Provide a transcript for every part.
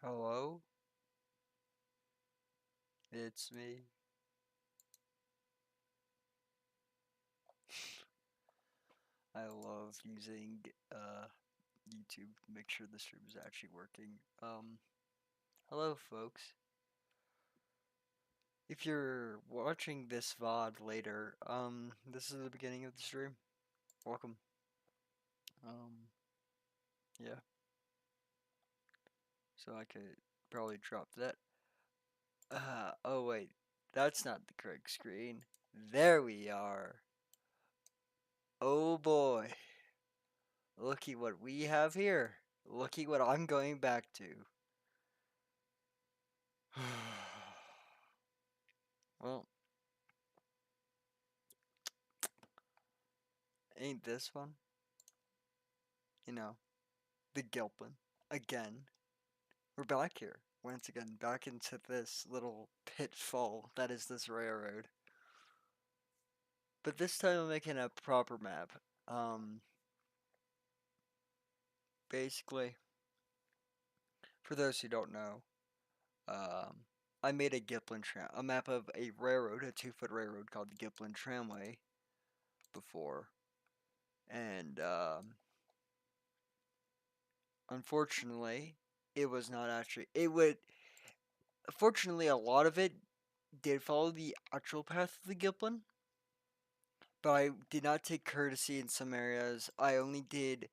Hello, it's me. I love using YouTube to make sure the stream is actually working. Hello folks. If you're watching this VOD later, this is the beginning of the stream. Welcome. Um, yeah. So I could probably drop that. Oh wait, that's not the correct screen. There we are. Oh boy. Looky what we have here. Looky what I'm going back to. Well, ain't this one? You know, the Gilpin. Again. We're back here. Once again, back into this little pitfall that is this railroad. But this time I'm making a proper map. Basically, for those who don't know, um, I made a map of a railroad, a 2-foot railroad called the Gilpin Tramway before. And, unfortunately, it was not actually, fortunately, a lot of it did follow the actual path of the Gilpin, but I did not take courtesy in some areas. I only did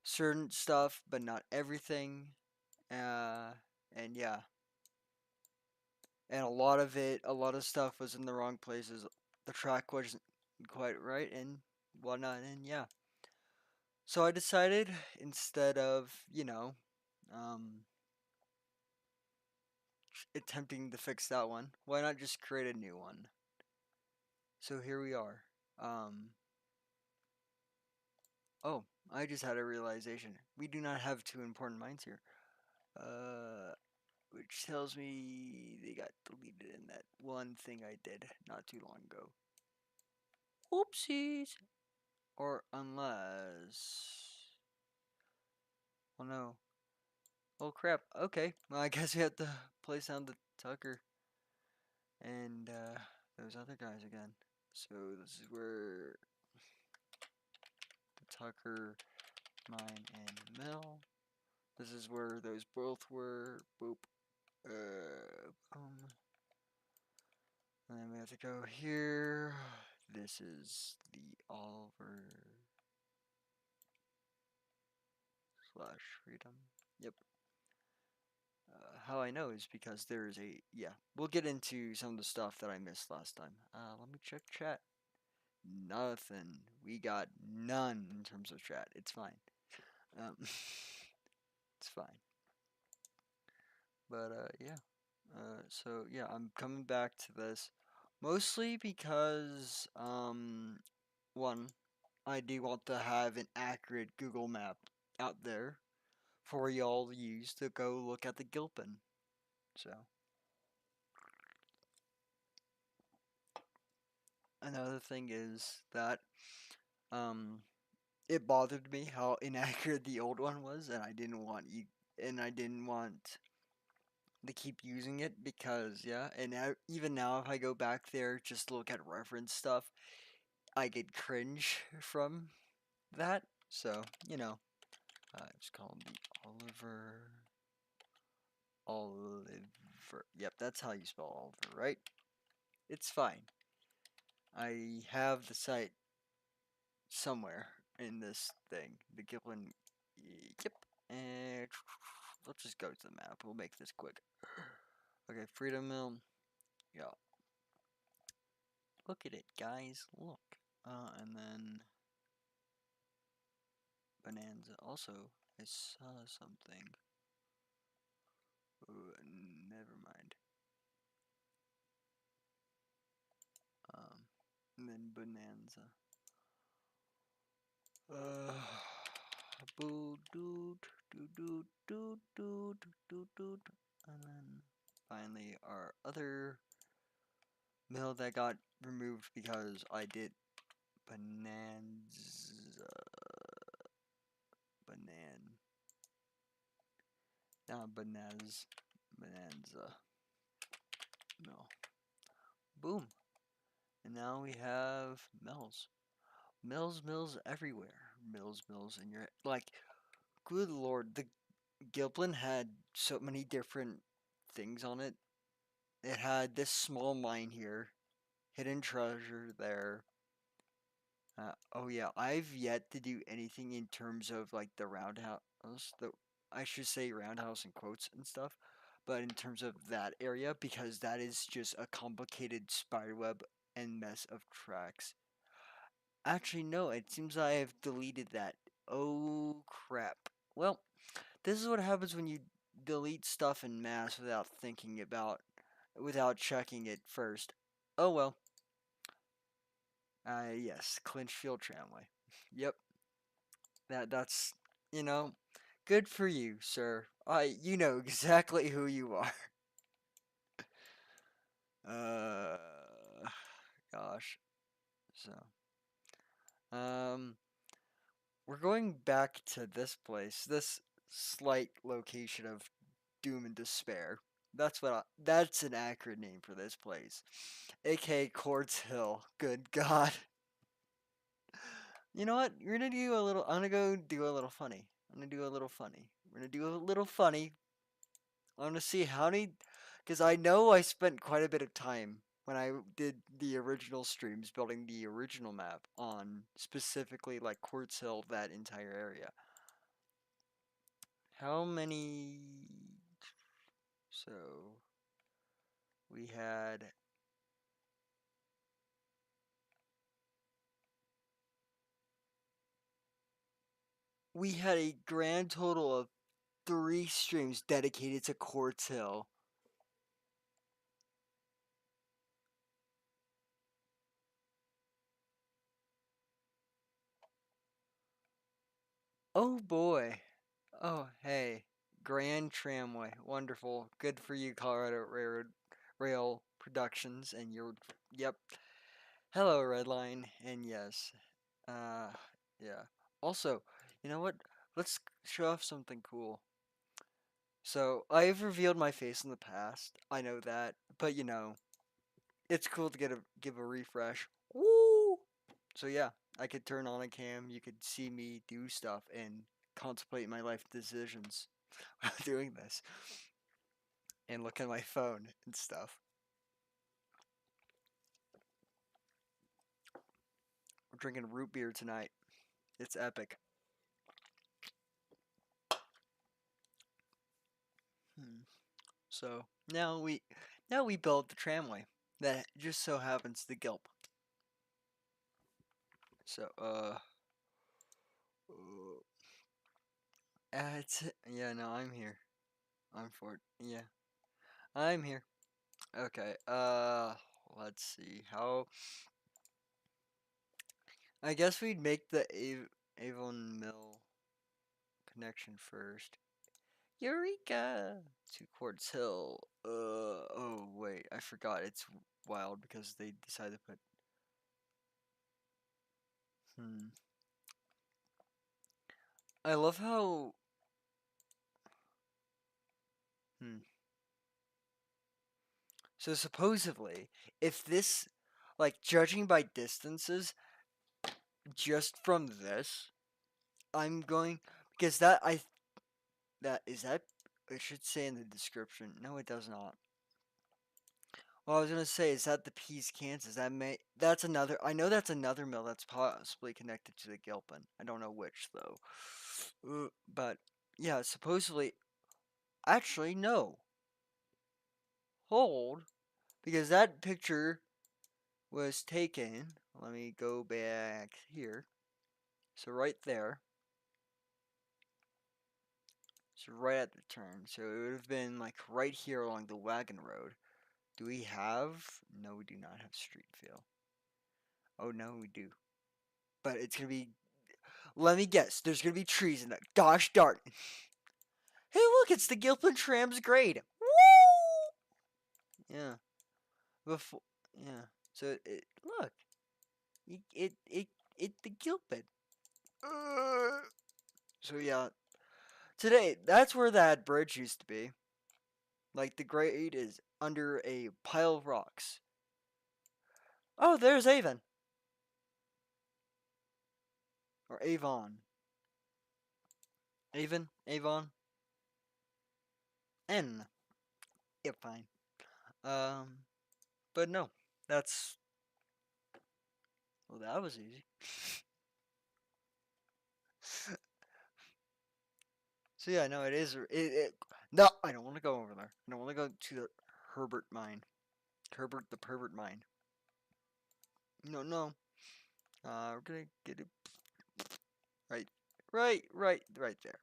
certain stuff, but not everything. And yeah, and a lot of stuff was in the wrong places. The track wasn't quite right and whatnot, and yeah. So I decided instead of, um, attempting to fix that one, why not just create a new one? So here we are. Oh, I just had a realization. We do not have two important mines here. Which tells me they got deleted in that one thing I did not too long ago. Oopsies! Or unless... Oh no. Oh crap. Okay. Well, I guess we have to place down the Tucker and those other guys again. So this is where the Tucker mine and mill. This is where those both were. Boop. Boom. And then we have to go here. This is the Oliver slash freedom. Yep. How I know is because there is yeah. We'll get into some of the stuff that I missed last time. Let me check chat. Nothing. We got none in terms of chat. It's fine. It's fine. But yeah. So yeah, I'm coming back to this mostly because one, I do want to have an accurate Google map out there for y'all to use to go look at the Gilpin. So another thing is that um it bothered me how inaccurate the old one was, and I didn't want to keep using it because yeah, and even now if I go back there just to look at reference stuff, I get cringe from that. So it's called the Oliver. Yep, that's how you spell Oliver, right? It's fine. I have the site somewhere in this thing. The Gilpin. Yep. And let's just go to the map. We'll make this quick. Okay, Freedom Mill. Yeah. Look at it, guys. Look. And then Bonanza. Also, I saw something. Ooh, never mind. And then Bonanza. Boo doot doot doot doot doot doot doot. And then finally our other mill that got removed because I did Bonanza. Banan. Bonanza Mill. Boom. And now we have mills. Mills everywhere. Mills in your like. Good lord, the Gilpin had so many different things on it. It had this small mine here, hidden treasure there. Oh yeah, I've yet to do anything in terms of like the roundhouse. The I should say roundhouse in quotes and stuff, but in terms of that area because that is just a complicated spiderweb and mess of tracks. Actually, no, it seems I have deleted that. Oh crap. Well, this is what happens when you delete stuff in mass without checking it first. Oh well. Yes, Clinchfield Tramway. Yep, that's you know, good for you, sir. You know exactly who you are. Uh, gosh. So, um, we're going back to this place, this slight location of doom and despair. That's an accurate name for this place, aka Quartz Hill. Good God. You know what? You're gonna do a little. I'm gonna go do a little funny. I'm gonna do a little funny. We're gonna do a little funny. I want to see how many, because I know I spent quite a bit of time when I did the original streams building the original map on specifically like Quartz Hill, that entire area. How many? So we had a grand total of 3 streams dedicated to Quartz Hill. Oh boy. Oh hey. Grand Tramway. Wonderful. Good for you, Colorado Railroad Rail Productions and your yep. Hello, Redline. And yes. Uh yeah. Also, you know what? Let's show off something cool. So, I've revealed my face in the past. I know that, but it's cool to give a refresh. Woo! So yeah, I could turn on a cam. You could see me do stuff and contemplate my life decisions while doing this, and look at my phone and stuff. We're drinking root beer tonight. It's epic. Hmm. So now we build the tramway that just so happens to Gilp. So it's yeah, no, I'm here. I'm for it. Yeah, I'm here. Okay. Let's see. How I guess we'd make the Avon Mill connection first. Eureka! To Quartz Hill. Oh wait, I forgot. It's wild because they decided to put. Hmm. I love how. Hmm. So supposedly, if this, like, judging by distances, just from this, I'm going because that it should say in the description. No, it does not. Well, I was gonna say, is that the Pease, Kansas? That's another. I know that's another mill that's possibly connected to the Gilpin. I don't know which though. But yeah, supposedly, actually no. Hold, because that picture was taken. Let me go back here. So right there. So right at the turn. So it would have been like right here along the wagon road. Do we have? No, we do not have street feel. Oh no, we do. But it's gonna be. Let me guess. There's gonna be trees in that. Gosh darn. Hey, look! It's the Gilpin Tram's grade. Woo! Yeah. Before. Yeah. So look. It the Gilpin. So yeah. Today, that's where that bridge used to be. Like, the grade is under a pile of rocks. Oh, there's Avon. Or Avon. Avon. N. Yeah, fine. Um, but no, that's well, that was easy. So yeah, no, it is. No, I don't want to go over there. I don't want to go to the Herbert mine. Herbert the pervert mine. No, no. We're gonna get it right, right there.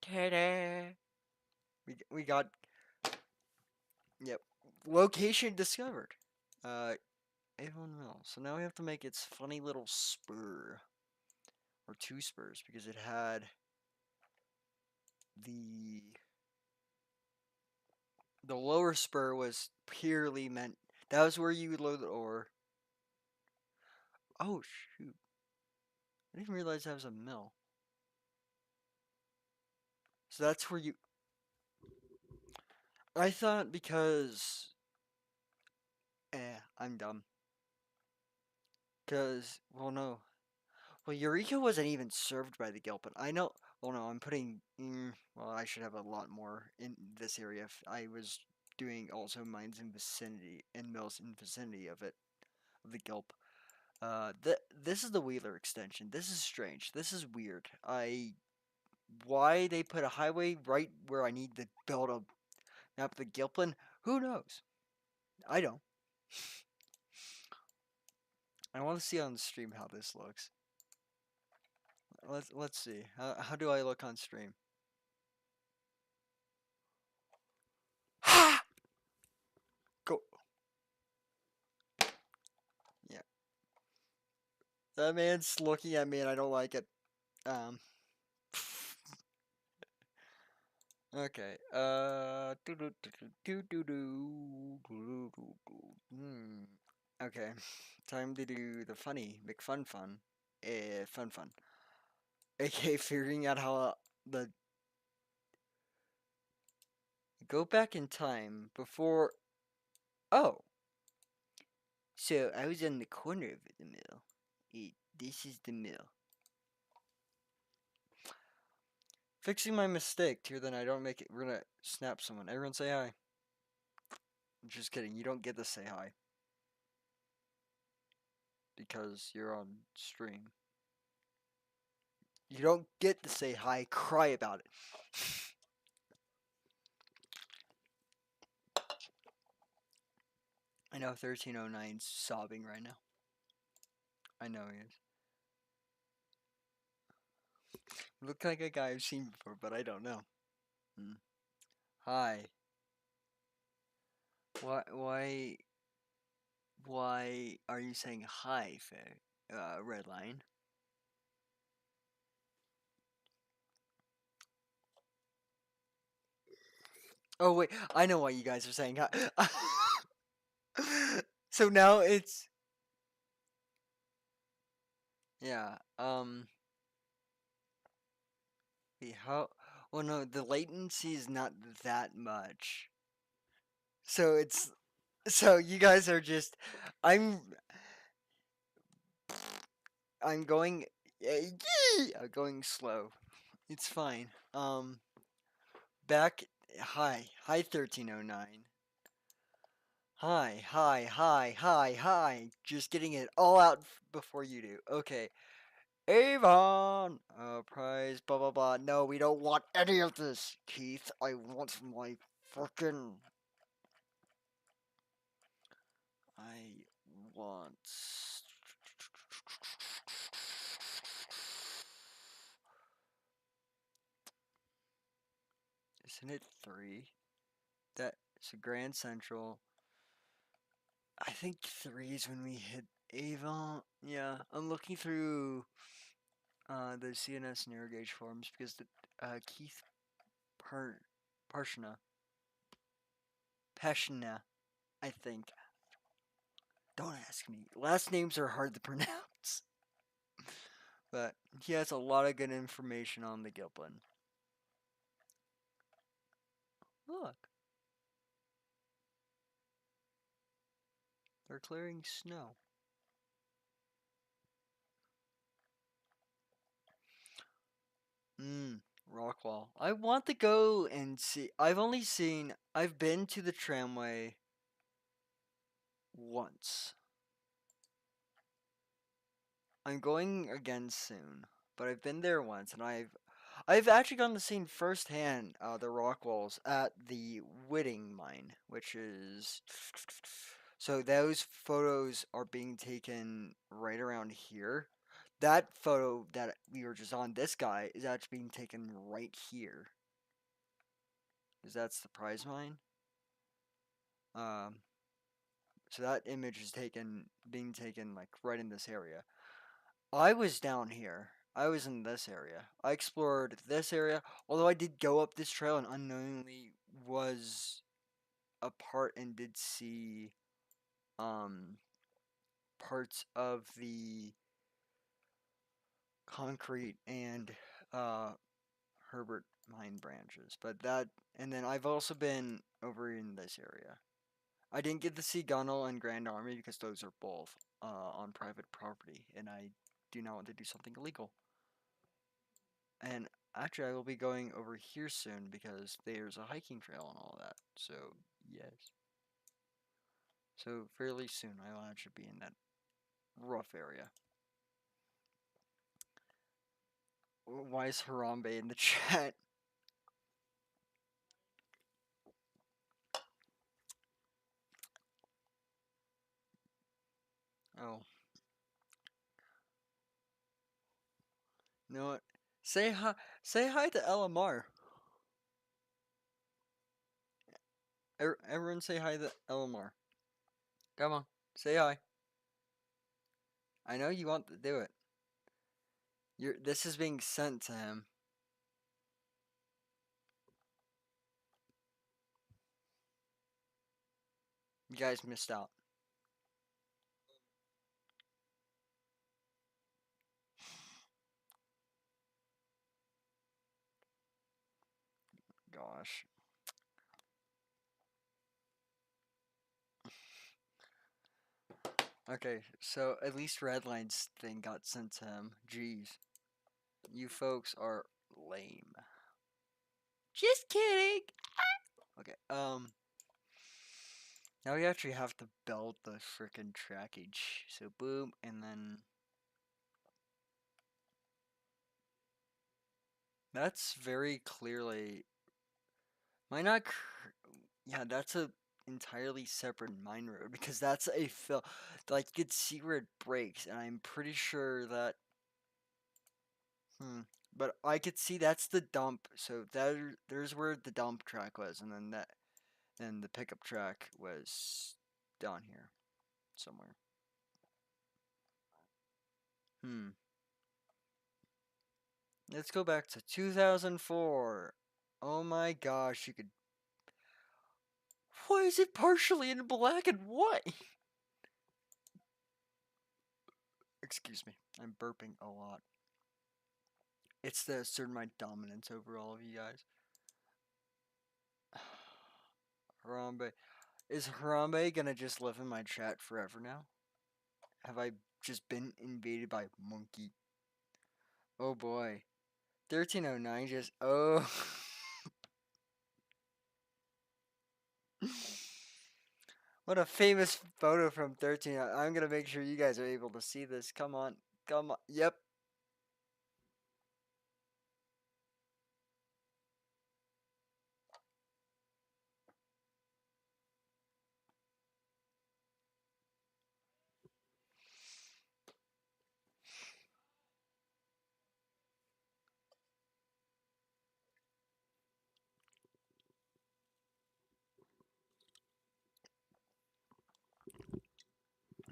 Ta-da! We got yep. Location discovered. Uh, Avon Mill. So now we have to make its funny little spur or two spurs because it had the the lower spur was purely meant. That was where you would load the ore. Oh shoot! I didn't realize that was a mill. So that's where you. I thought because. I'm dumb. Cause well no, well Eureka wasn't even served by the Gilpin. I know. Well no, I'm putting. Well, I should have a lot more in this area if I was doing also mines in vicinity and mills in vicinity of it of the Gilp. This is the Wheeler extension. This is strange. This is weird. Why they put a highway right where I need to build a map of the Gilpin? Who knows? I don't. I want to see on the stream how this looks. Let's see. How do I look on stream? Ha! Go. Yeah. That man's looking at me and I don't like it. Um. Okay. Okay. Time to do the funny McFun fun. Fun. AKA figuring out how the go back in time before. Oh, so I was on the corner of the mill. This is the mill. Fixing my mistake here, then I don't make it. We're gonna snap someone. Everyone say hi. I'm just kidding. You don't get to say hi because you're on stream. You don't get to say hi. Cry about it. I know 1309's sobbing right now. I know he is. Look like a guy I've seen before, but I don't know. Hi. Why are you saying hi, Red Line? Oh wait, I know why you guys are saying hi. So now it's yeah. How? Well, no, the latency is not that much. So it's so you guys are just. I'm I'm going. I'm going slow. It's fine. Back. Hi 1309. Hi. Just getting it all out before you do. Okay. Avon! Prize, blah blah blah. No, we don't want any of this, Keith. I want my fucking. I want. Isn't it 3? That's a Grand Central. I think 3 is when we hit Avon. Yeah, I'm looking through the CNS narrow gauge forums because the Keith Par Parshna Peshna, I think. Don't ask me. Last names are hard to pronounce. But he has a lot of good information on the Gilpin. Look, they're clearing snow. Mmm, Rockwall. I want to go and see. I've been to the tramway once. I'm going again soon, but I've been there once, and I've actually gotten to see firsthand the rock walls at the Whitting mine, which is so those photos are being taken right around here. That photo that we were just on, this guy is actually being taken right here, because that's the prize mine. Um, so that image is being taken like right in this area. I was down here. I was in this area. I explored this area, although I did go up this trail and unknowingly was a part and did see um parts of the concrete and uh Herbert mine branches. But that and then I've also been over in this area. I didn't get to see Gunnell and Grand Army because those are both on private property and I do not want to do something illegal. And actually, I will be going over here soon because there's a hiking trail and all that. So, yes. So, fairly soon, I will actually be in that rough area. Why is Harambe in the chat? Oh, you know what? Say hi. Say hi to LMR. Everyone, say hi to LMR. Come on, say hi. I know you want to do it. This is being sent to him. You guys missed out. Gosh. Okay, so at least Redline's thing got sent to him. Jeez. You folks are lame. Just kidding. Okay, now we actually have to build the frickin' trackage. So boom, and then that's very clearly might not. Yeah, that's a entirely separate mine road because that's a fill. Like you could see where it breaks, and I'm pretty sure that. Hmm. But I could see that's the dump. So there's where the dump track was, and then the pickup track was down here somewhere. Hmm. Let's go back to 2004. Oh my gosh, you could. Why is it partially in black and white? Excuse me, I'm burping a lot. It's to assert my dominance over all of you guys. Harambe. Is Harambe gonna just live in my chat forever now? Have I just been invaded by monkey? Oh boy. 1309 just. Oh. What a famous photo from 13. I'm gonna make sure you guys are able to see this. Come on. Come on. Yep.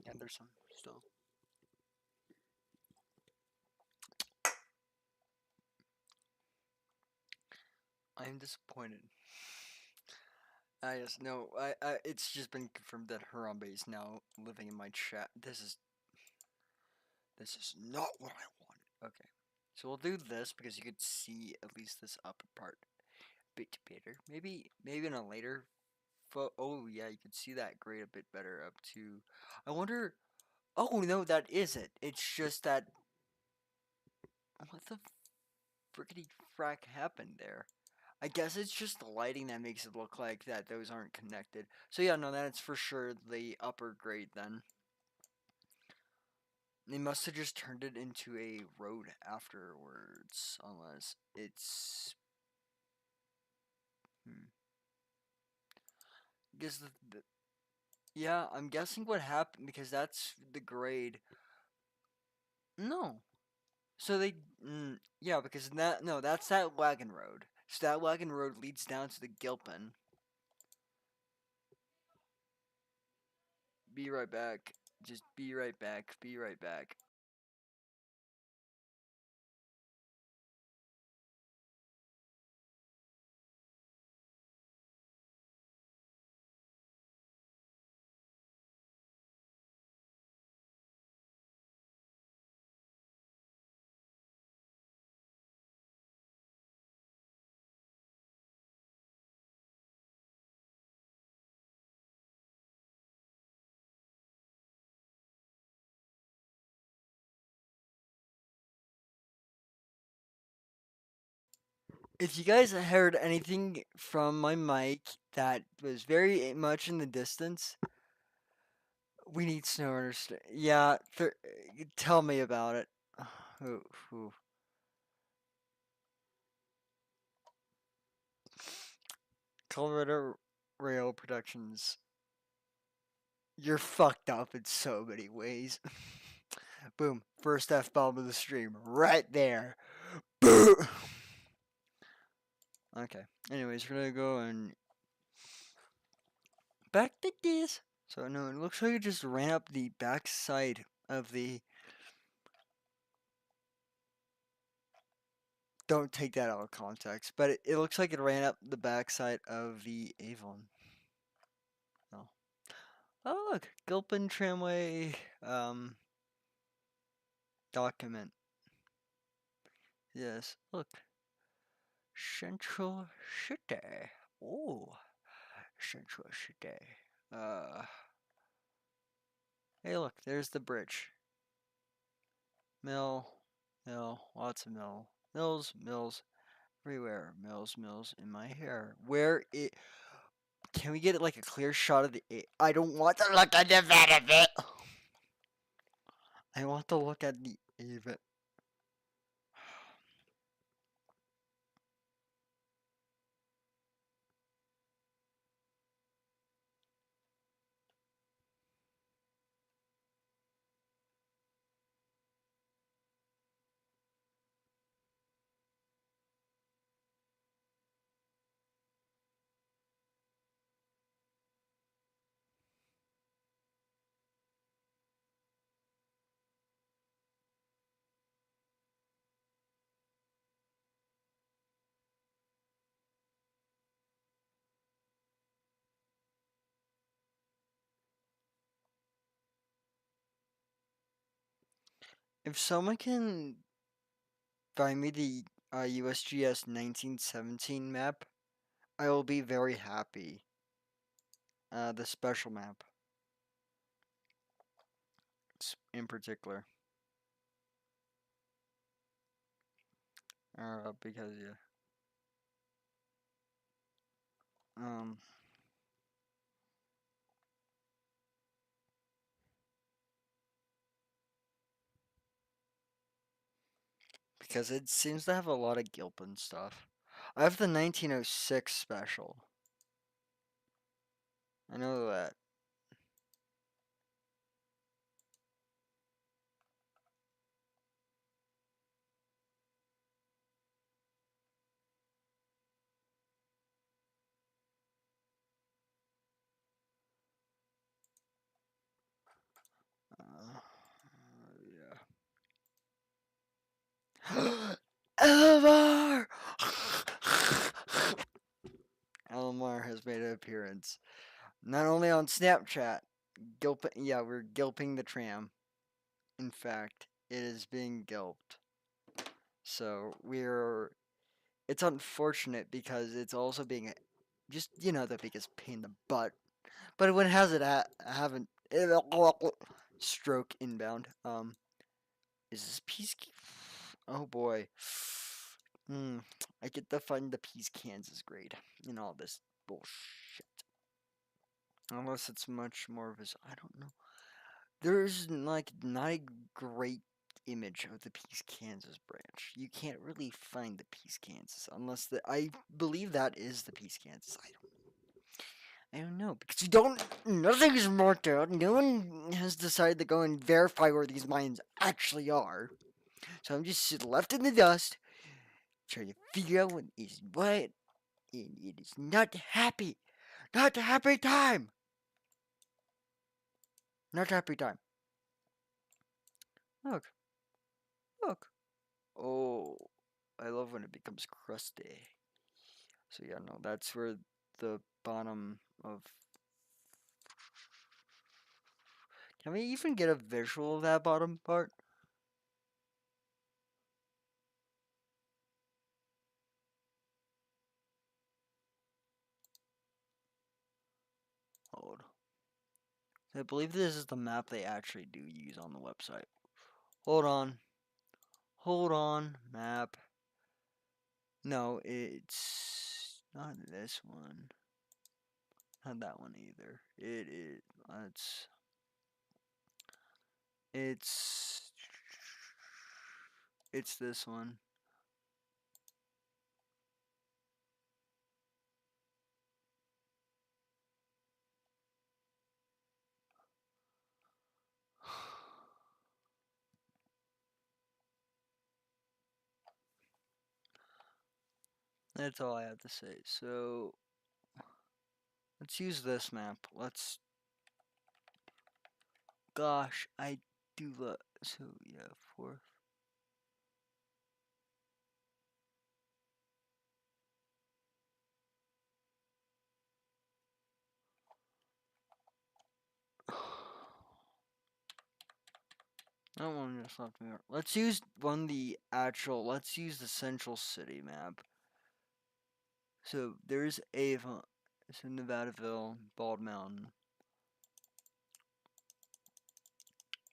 Yeah, there's some still. I am disappointed. I just know. It's just been confirmed that Harambe is now living in my chat. This is not what I wanted. Okay. So we'll do this because you could see at least this upper part a bit better. Maybe in a later oh yeah, you could see that grade a bit better up to. I wonder. Oh no, that is it. It's just that what the frickety frack happened there? I guess it's just the lighting that makes it look like that those aren't connected. So yeah, no, that's for sure the upper grade then. They must have just turned it into a road afterwards, unless it's. Hmm. Guess yeah, I'm guessing what happened because that's the grade. No, so they. Yeah, because that no, that's that wagon road. So that wagon road leads down to the Gilpin. Be right back. Just be right back. Be right back. If you guys heard anything from my mic that was very much in the distance, we need snow understand. Yeah, tell me about it. Ooh, ooh. Colorado Rail Productions. You're fucked up in so many ways. Boom. First F bomb of the stream. Right there. Boom. Okay. Anyways, we're gonna go and back to this. So no, it looks like it just ran up the back side of the. Don't take that out of context, but it looks like it ran up the backside of the Avon. Oh, oh look, Gilpin Tramway document. Yes, look, Central City. Oh, Central City. Uh, hey, look, there's the bridge. Mill, mill, lots of mills, everywhere. Mills in my hair. Where it? Can we get like a clear shot of the? I don't want to look at the vet of it. I want to look at the event. If someone can find me the USGS 1917 map, I will be very happy. The special map, in particular. Because yeah. Um, because it seems to have a lot of Gilpin stuff. I have the 1906 special. I know that. Yeah. Elmar! Elmar has made an appearance. Not only on Snapchat, Gilpin. Yeah, we're gilping the tram. In fact, it is being gilped. So it's unfortunate because it's also being just the biggest pain in the butt. But when it has it haven't stroke inbound. Is this peace? Oh boy. Hmm. I get to find the peace Kansas grade in all this bullshit. Unless it's much more of I don't know. There's like not a great image of the Peace Kansas branch. You can't really find the Peace Kansas unless I believe that is the Peace Kansas. I don't know because you don't. Nothing is marked out. No one has decided to go and verify where these mines actually are. So I'm just left in the dust, trying to figure out what is what, and it is not happy. Not a happy time. Not a happy time. Look, look. Oh, I love when it becomes crusty. So yeah, no, that's where the bottom of. Can we even get a visual of that bottom part? Hold. I believe this is the map they actually do use on the website. Hold on. Hold on. Map. No, it's not this one. Not that one either. It is. It's. It's this one. That's all I have to say. So let's use this map. Let's. Gosh, I do love. So yeah, fourth. That one just left me. Let's use the actual. Let's use the central city map. So there's Avon. So Nevadaville, Bald Mountain.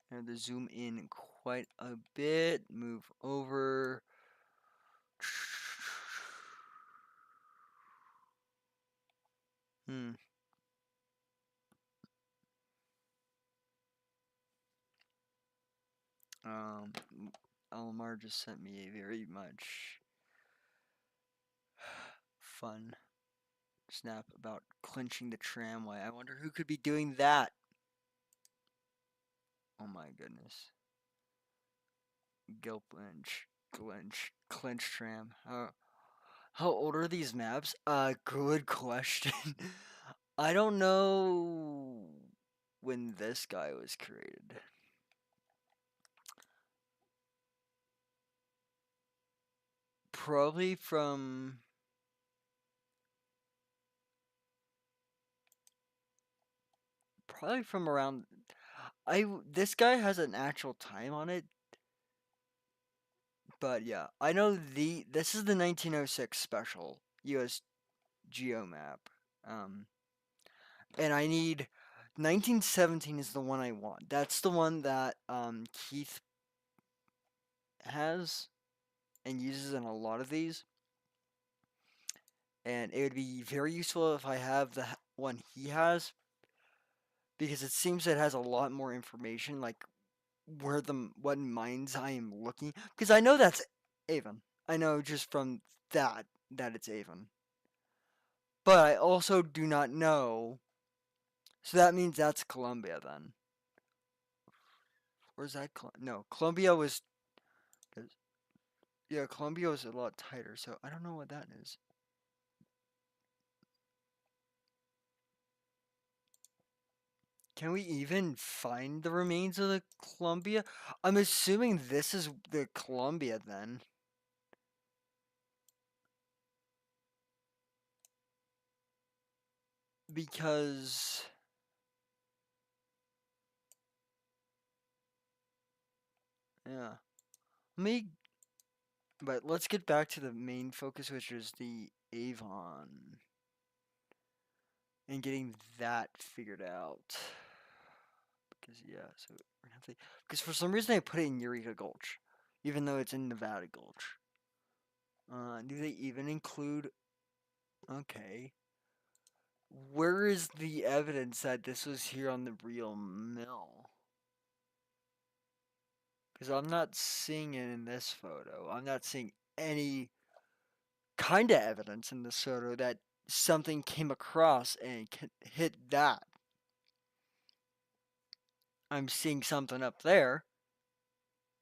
And to zoom in quite a bit. Move over. Hmm. Um. Almar just sent me a very much fun snap about clinching the tramway. I wonder who could be doing that. Oh my goodness. Gilpin Clinch Tram. How old are these maps? Good question. I don't know when this guy was created. Probably from around this guy has an actual time on it, but yeah, I know this is the 1906 special US Geo map. Um and I need 1917 is the one I want. That's the one that Keith has and uses in a lot of these. And it would be very useful if I have the one he has because it seems it has a lot more information, like what mines I am looking. Because I know that's Avon. I know just from that it's Avon. But I also do not know. So that means that's Columbia then. Or is that no? Columbia was yeah. Columbia was a lot tighter. So I don't know what that is. Can we even find the remains of the Columbia? I'm assuming this is the Columbia then. Because yeah. Me But let's get back to the main focus, which is the Avon, and getting that figured out. Because yeah, so we're gonna have to. Because for some reason I put it in Eureka Gulch, even though it's in Nevada Gulch. Do they even include? Okay. Where is the evidence that this was here on the real mill? Because I'm not seeing it in this photo. I'm not seeing any kind of evidence in this photo that something came across and hit that. I'm seeing something up there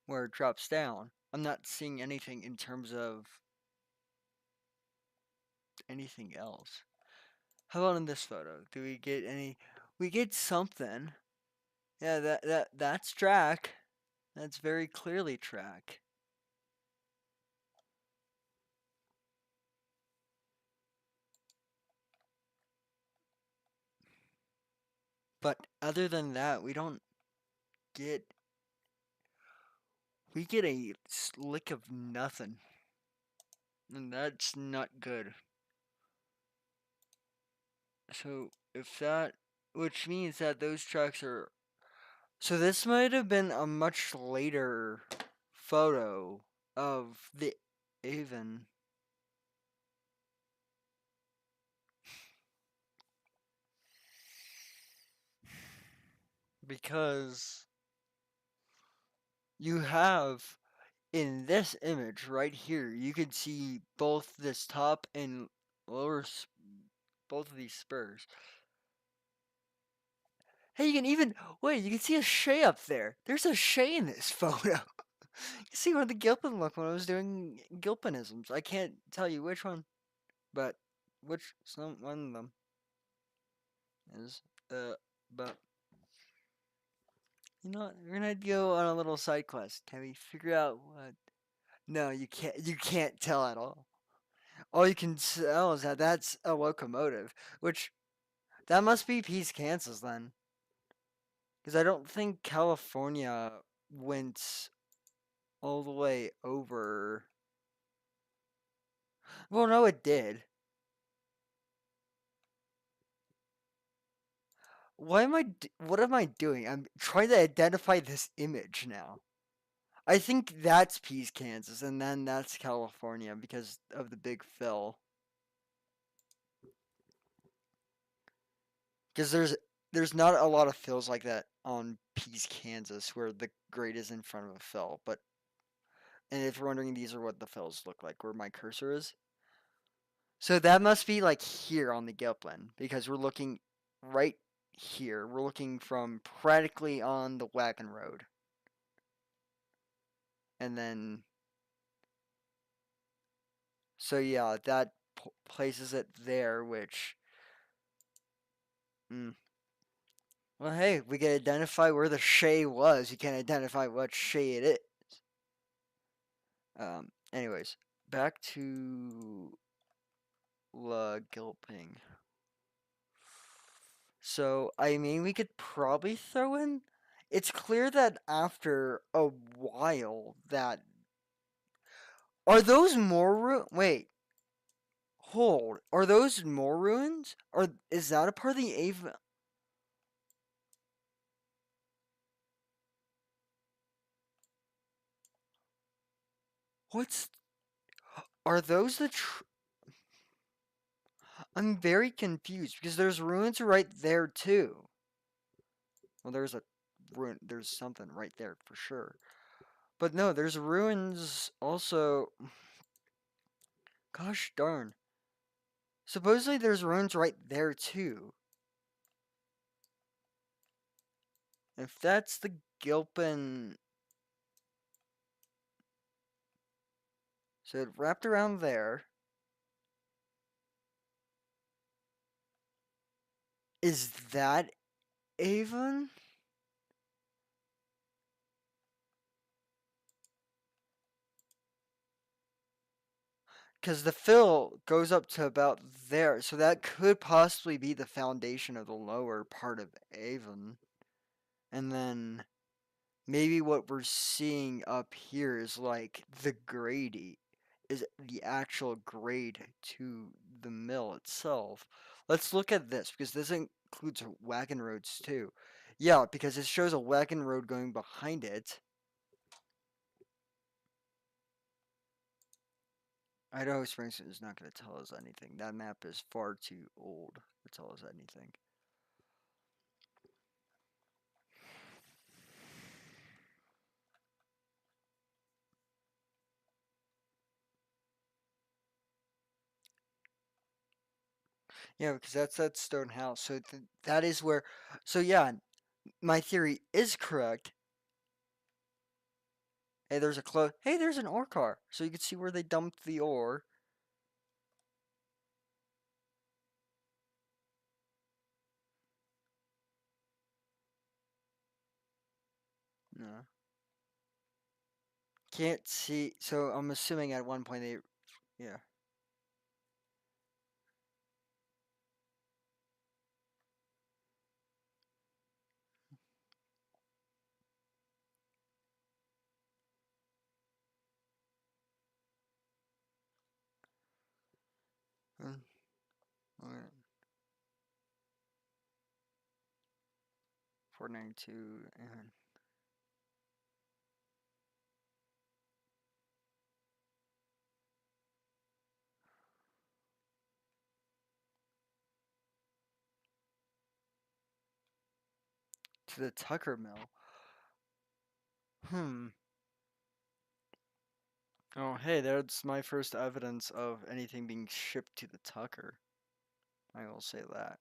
where it drops down. I'm not seeing anything in terms of anything else. How about in this photo? Do we get any? We get something. Yeah, that's track. That's very clearly track. But other than that, we don't get. We get a lick of nothing. And that's not good. So if that, which means that those tracks are. So this might have been a much later photo of the Avon. Because you have in this image right here, you can see both this top and lower, both of these spurs. Hey, you can even, wait, you can see a shay up there. There's a shay in this photo. You see one of the Gilpin look when I was doing Gilpinisms. I can't tell you which one, but one of them is, but you know what? We're gonna go on a little side quest. Can we figure out what? No, you can't. You can't tell at all. All you can tell is that that's a locomotive, which that must be Peace, Kansas then, because I don't think California went all the way over. Well, no, it did. What am I doing? I'm trying to identify this image now. I think that's Peace, Kansas, and then that's California because of the big fill. Because there's not a lot of fills like that on Peace, Kansas, where the grade is in front of a fill. But and if you're wondering, these are what the fills look like, where my cursor is. So that must be like here on the Gilpin, because we're looking right here. We're looking from practically on the wagon road. And then, so yeah, that places it there, which, well, hey, we can identify where the shay was. You can't identify what shay it is. Anyways, back to La Gilping. So, I mean, we could probably throw in. It's clear that after a while, that are those more wait, hold. Are those more ruins? Or is that a part of the Ava? What's are those the? I'm very confused because there's ruins right there too. Well, there's a ruin. There's something right there for sure. But no, there's ruins also. Gosh darn. Supposedly there's ruins right there too. If that's the Gilpin. So it wrapped around there. Is that Avon? Because the fill goes up to about there. So that could possibly be the foundation of the lower part of Avon. And then maybe what we're seeing up here is like the Grady is the actual grade to the mill itself. Let's look at this because this includes wagon roads too. Yeah, because it shows a wagon road going behind it. Idaho Springs is not going to tell us anything. That map is far too old to tell us anything. Yeah, because that's that stone house. So that is where. So yeah, my theory is correct. Hey, there's a close. Hey, there's an ore car. So you can see where they dumped the ore. No, can't see. So I'm assuming at one point they. Yeah. Okay. 492 and to the Tucker mill. Hmm. Oh, hey, that's my first evidence of anything being shipped to the Tucker. I will say that.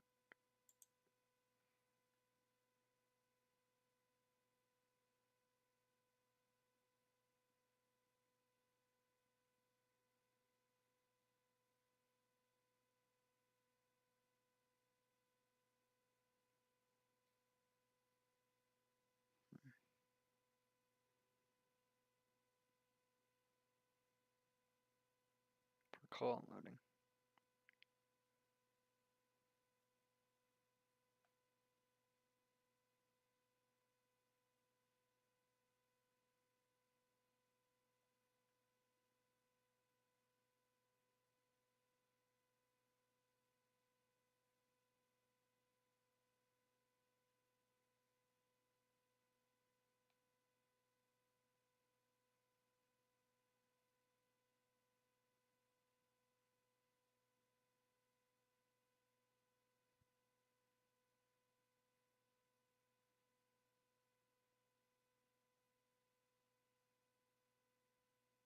Call unloading.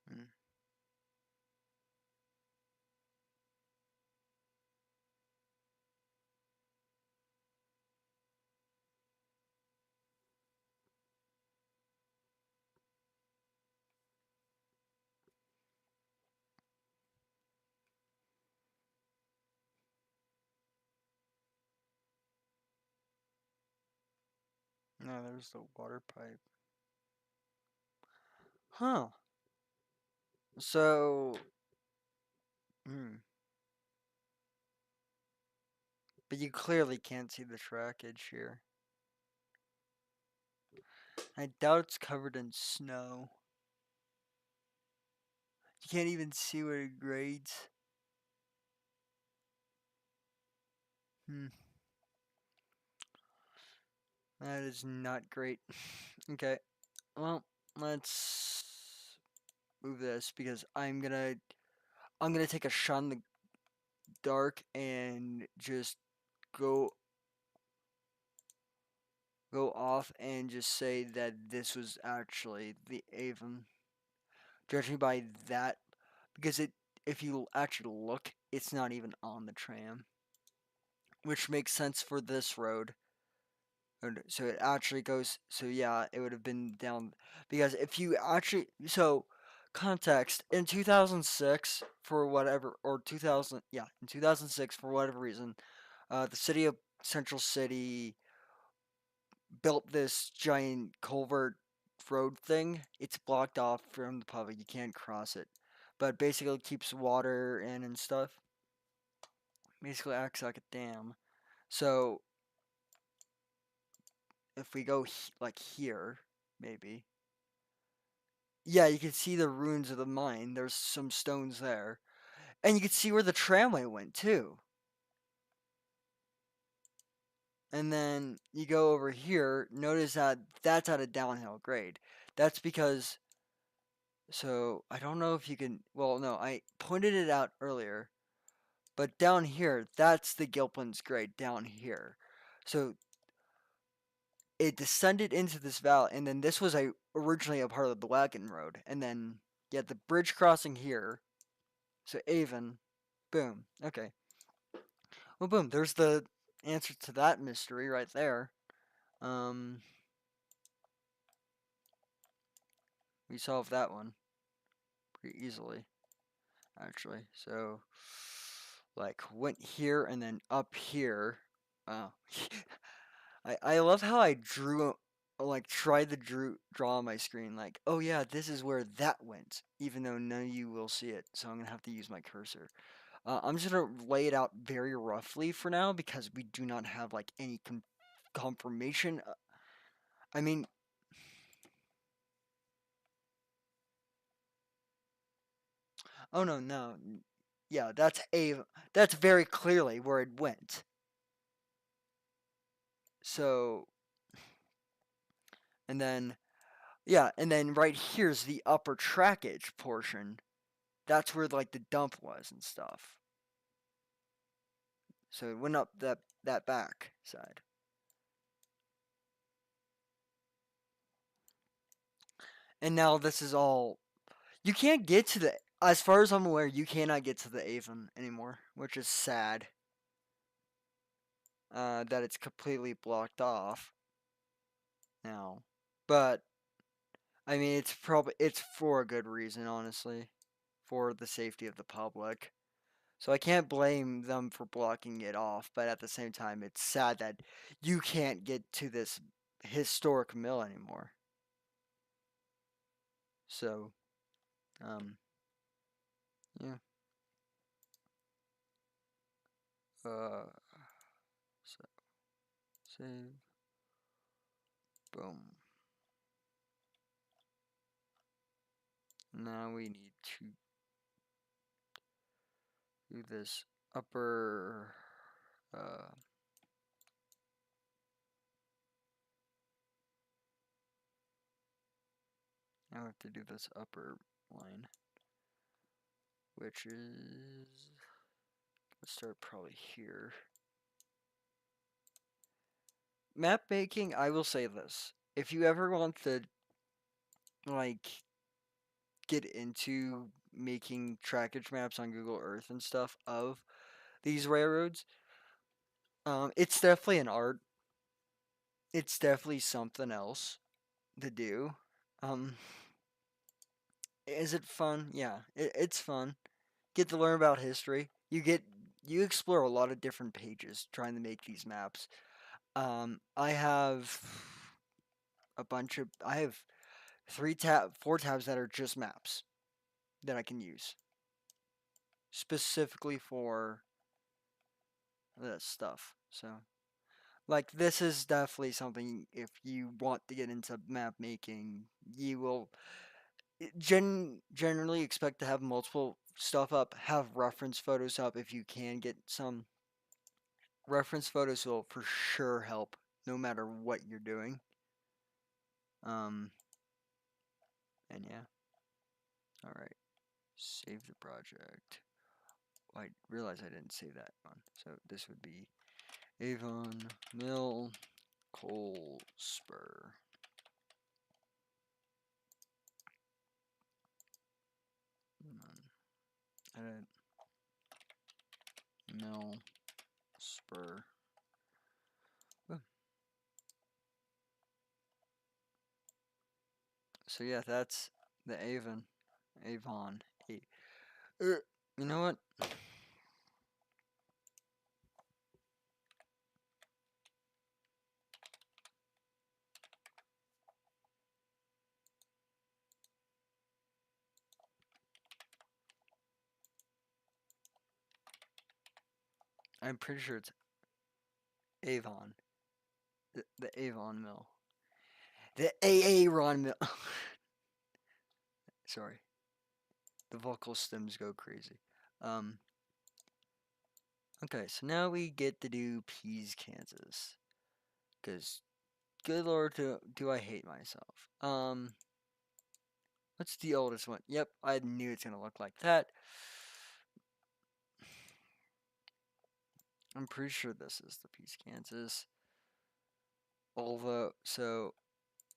Hmm. No, there's the water pipe. Huh. So, hmm. But you clearly can't see the trackage here. I doubt it's covered in snow. You can't even see where it grades. Hmm. That is not great. Okay. Well, let's move this because I'm gonna take a shot in the dark and just go go off and just say that this was actually the Avon. Judging by that, because it if you actually look, it's not even on the tram, which makes sense for this road. And so it actually goes. So yeah, it would have been down because if you actually context in 2006 for whatever or 2000 yeah in 2006 for whatever reason, the city of Central City built this giant culvert road thing. It's blocked off from the public. You can't cross it. But basically it keeps water in and stuff. Basically acts like a dam. So if we go like here, maybe. Yeah, you can see the ruins of the mine. There's some stones there. And you can see where the tramway went too. And then you go over here, notice that that's at a downhill grade. That's because, so I don't know if you can, well, no, I pointed it out earlier, but down here, that's the Gilpin's grade down here. So it descended into this valley, and then this was originally a part of the wagon road. And then you had the bridge crossing here. So Avon, boom. Okay. Well, boom. There's the answer to that mystery right there. Um, we solved that one pretty easily, actually. So, like, went here and then up here. Oh, I love how I drew, like, tried to draw on my screen. Like, oh yeah, this is where that went, even though none of you will see it. So I'm gonna have to use my cursor. I'm just gonna lay it out very roughly for now because we do not have like any confirmation. I mean, oh no, no, yeah, that's very clearly where it went. So, and then yeah, and then right here's the upper trackage portion. That's where like the dump was and stuff. So it went up that back side. And now this is all. You can't get to the. As far as I'm aware, you cannot get to the Avon anymore, which is sad. That it's completely blocked off now. But I mean, it's for a good reason, honestly, for the safety of the public. So I can't blame them for blocking it off, but at the same time, it's sad that you can't get to this historic mill anymore. So, um, yeah. Uh, so save. Boom. Now we need to do this upper. Uh, Now we have to do this upper line, which is. Let's start probably here. Map making, I will say this. If you ever want to, like, get into making trackage maps on Google Earth and stuff of these railroads, it's definitely an art. It's definitely something else to do. Um, is it fun? Yeah, it's fun. Get to learn about history. You explore a lot of different pages trying to make these maps. I have I have 4 tabs that are just maps that I can use specifically for this stuff. So, like, this is definitely something if you want to get into map making, you will generally expect to have multiple stuff up, have reference photos up if you can get some. Reference photos will for sure help no matter what you're doing. Um, and yeah. All right. Save the project. I realize I didn't save that one. So this would be Avon Mill Coal Spur. Edit Mill Spur. So yeah, that's the Avon. Avon. You know what? I'm pretty sure it's Avon. The Avon Mill. The AA Ron Mill. Sorry, the vocal stems go crazy. Um, okay, so now we get to do Pease, Kansas. Cause good lord, do I hate myself. What's the oldest one? Yep, I knew it's gonna look like that. I'm pretty sure this is the Pease, Kansas. Although, so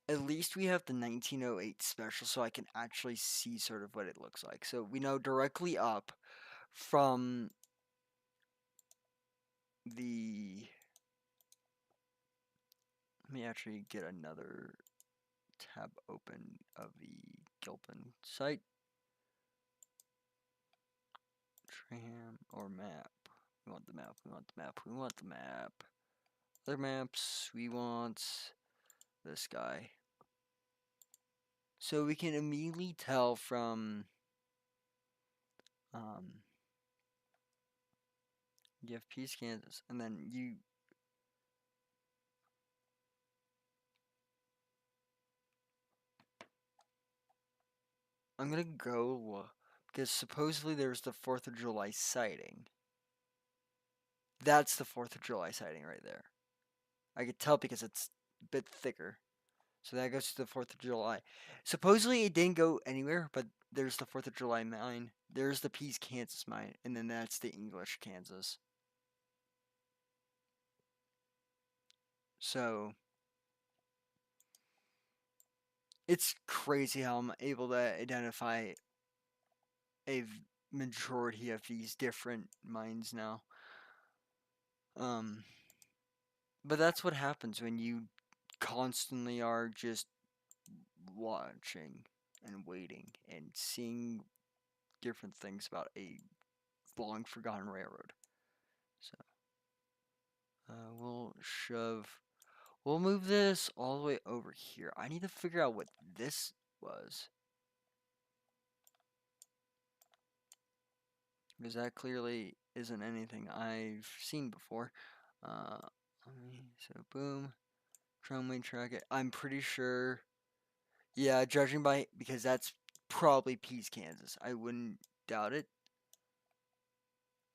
at least we have the 1908 special, so I can actually see sort of what it looks like. So we know directly up from the. Let me actually get another tab open of the Gilpin site. Tram or map. We want the map. We want the map. We want the map. Other maps. We want this guy. So we can immediately tell from you have Pease, Kansas, and then I'm gonna go because supposedly there's the 4th of July sighting. That's the 4th of July sighting right there. I could tell because it's a bit thicker. So that goes to the 4th of July. Supposedly it didn't go anywhere, but there's the 4th of July mine. There's the Pease, Kansas mine, and then that's the English, Kansas. So it's crazy how I'm able to identify a majority of these different mines now. But that's what happens when you constantly are just watching and waiting and seeing different things about a long forgotten railroad. So we'll move this all the way over here. I need to figure out what this was. Because that clearly isn't anything I've seen before. So boom, tramway track it. I'm pretty sure. Yeah, judging by because that's probably Pease, Kansas. I wouldn't doubt it.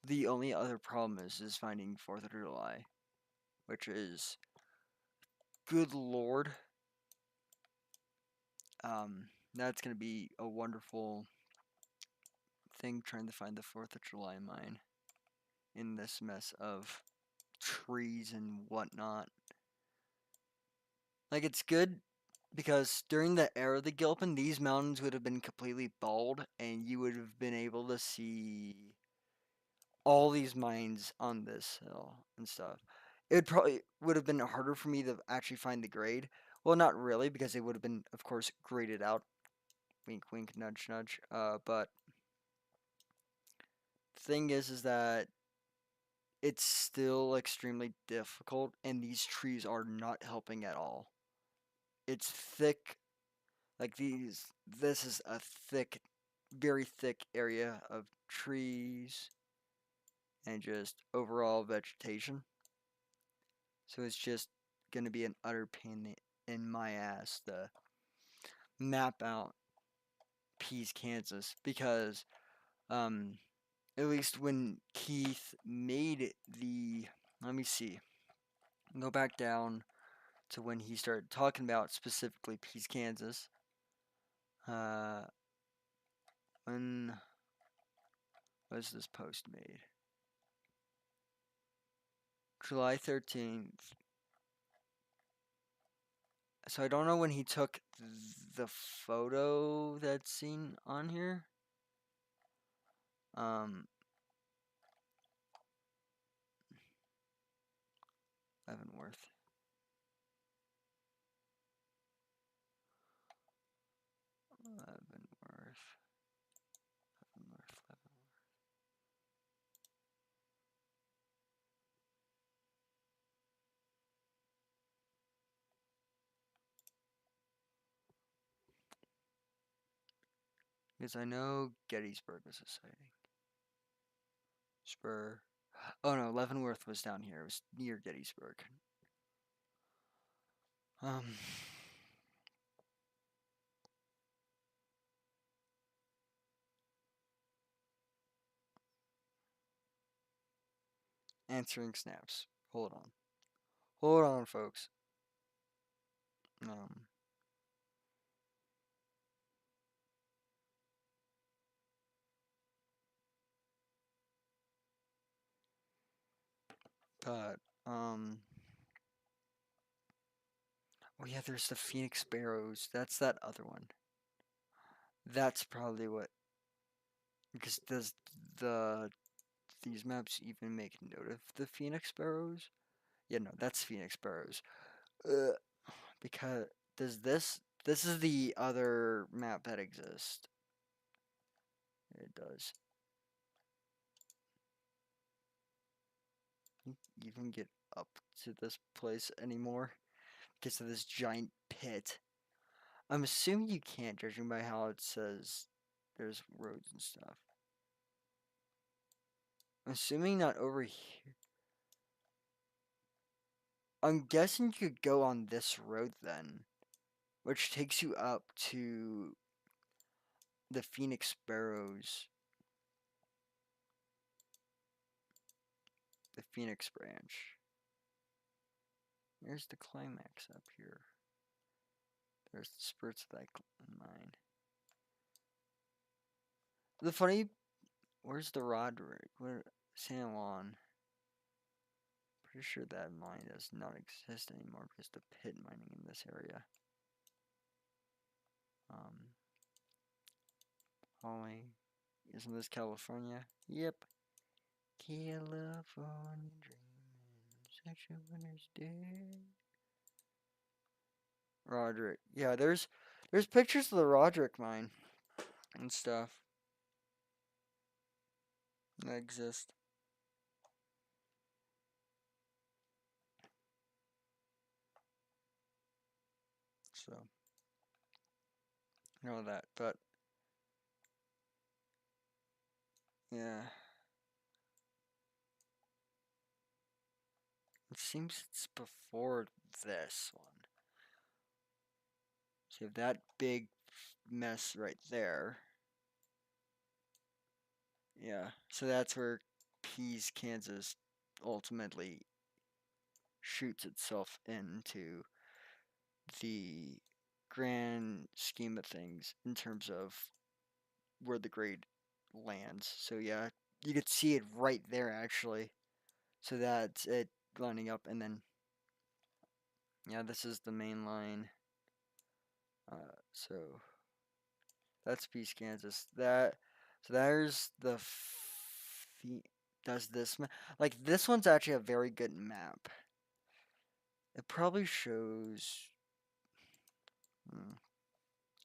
The only other problem is finding 4th of July, which is good lord. That's gonna be a wonderful thing trying to find the 4th of July mine in this mess of trees and whatnot. Like, it's good because during the era of the Gilpin, these mountains would have been completely bald, and you would have been able to see all these mines on this hill and stuff. It probably would have been harder for me to actually find the grade. Well, not really, because they would have been, of course, graded out. Wink, wink, nudge, nudge. But the thing is that it's still extremely difficult, and these trees are not helping at all. It's thick, like these. This is a thick, very thick area of trees and just overall vegetation. So it's just gonna be an utter pain in my ass to map out Pease, Kansas, because at least when Keith made the, let me see, go back down to when he started talking about specifically Pease, Kansas. When was this post made? July 13th. So I don't know when he took the photo that's seen on here. Leavenworth. Leavenworth. Because I know Gettysburg was a sighting. Spur. Oh no, Leavenworth was down here. It was near Gettysburg. Um. answering snaps. Hold on. Hold on, folks. Um, but, oh yeah, there's the Phoenix Sparrows. That's that other one. That's probably what, because does the these maps even make note of the Phoenix Sparrows? Yeah, no, that's Phoenix Sparrows. Uh, because does this is the other map that exists. It does. You even get up to this place anymore because of this giant pit. I'm assuming you can't, judging by how it says there's roads and stuff. I'm assuming not over here. I'm guessing you could go on this road then, which takes you up to the Phoenix Sparrows, the Phoenix branch. There's the climax up here. There's the spurts of that mine. The funny, where's the Roderick? Where San Juan? Pretty sure that mine does not exist anymore because the pit mining in this area. Holly, isn't this California? Yep. California dreaming, such a winter's day. Roderick. Yeah, there's pictures of the Roderick mine and stuff that exist. So, you know that, but yeah. It seems it's before this one. So you have that big mess right there. Yeah, so that's where Pease, Kansas ultimately shoots itself into the grand scheme of things in terms of where the grade lands. So yeah, you could see it right there actually. So that's it lining up, and then yeah, this is the main line. So that's Pease, Kansas. That so there's the does this like this one's actually a very good map. It probably shows.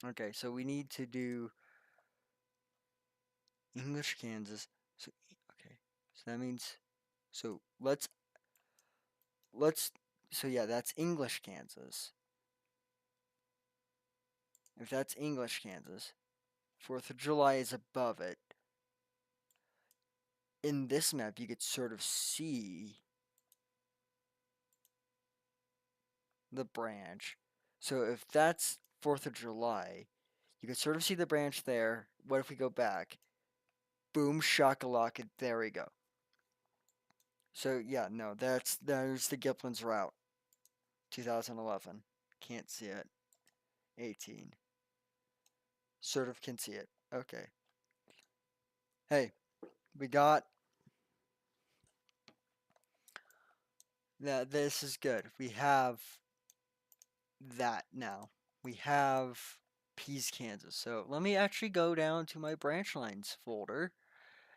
Okay, so we need to do English, Kansas. So okay, so that means so let's so yeah, that's English, Kansas. If that's English, Kansas, 4th of July is above it. In this map, you could sort of see the branch. So if that's 4th of July, you could sort of see the branch there. What if we go back? Boom, shakalaka, there we go. So yeah, no, there's the Gilpin's route. 2011. Can't see it. 18. Sort of can see it. Okay. Hey, we got that. This is good. We have that now. We have Pease, Kansas. So let me actually go down to my branch lines folder.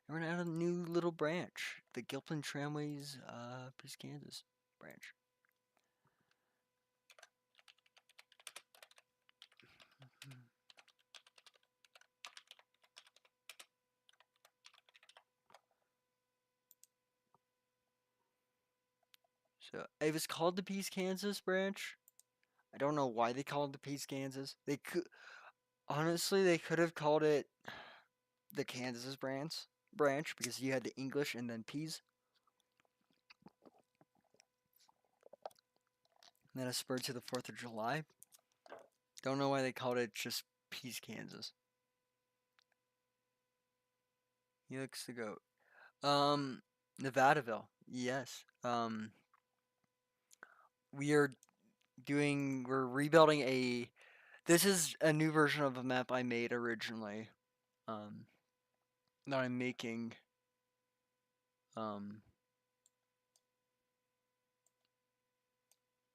And we're gonna add a new little branch. The Gilpin Tramway's Pease, Kansas branch. So it was called the Pease, Kansas branch. I don't know why they called it the Pease, Kansas. They could honestly they could have called it the Kansas branch because you had the English and then Pease. And then a spur to the 4th of July. Don't know why they called it just Pease, Kansas. He looks the goat. Nevadaville. Yes. We are we're rebuilding this is a new version of a map I made originally. Um, that I'm making, um,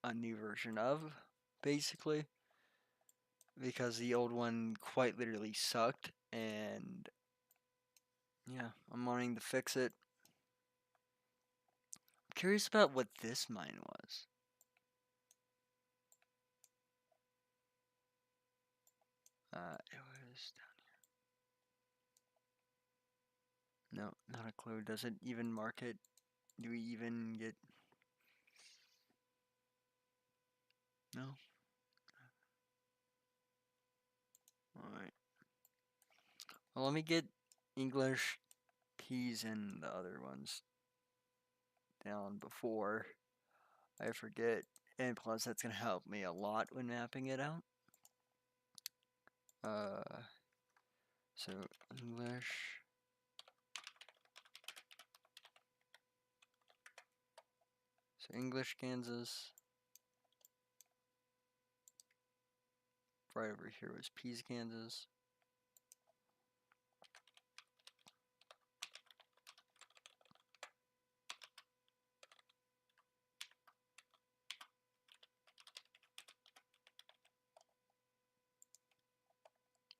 a new version of, basically, because the old one quite literally sucked, and yeah, I'm wanting to fix it. I'm curious about what this mine was. It was no, not a clue. Does it even mark it? Do we even get no? All right. Well, let me get English, P's, and the other ones down before I forget. And plus, that's gonna help me a lot when mapping it out. Uh, so English. So English, Kansas. Right over here was Pease, Kansas.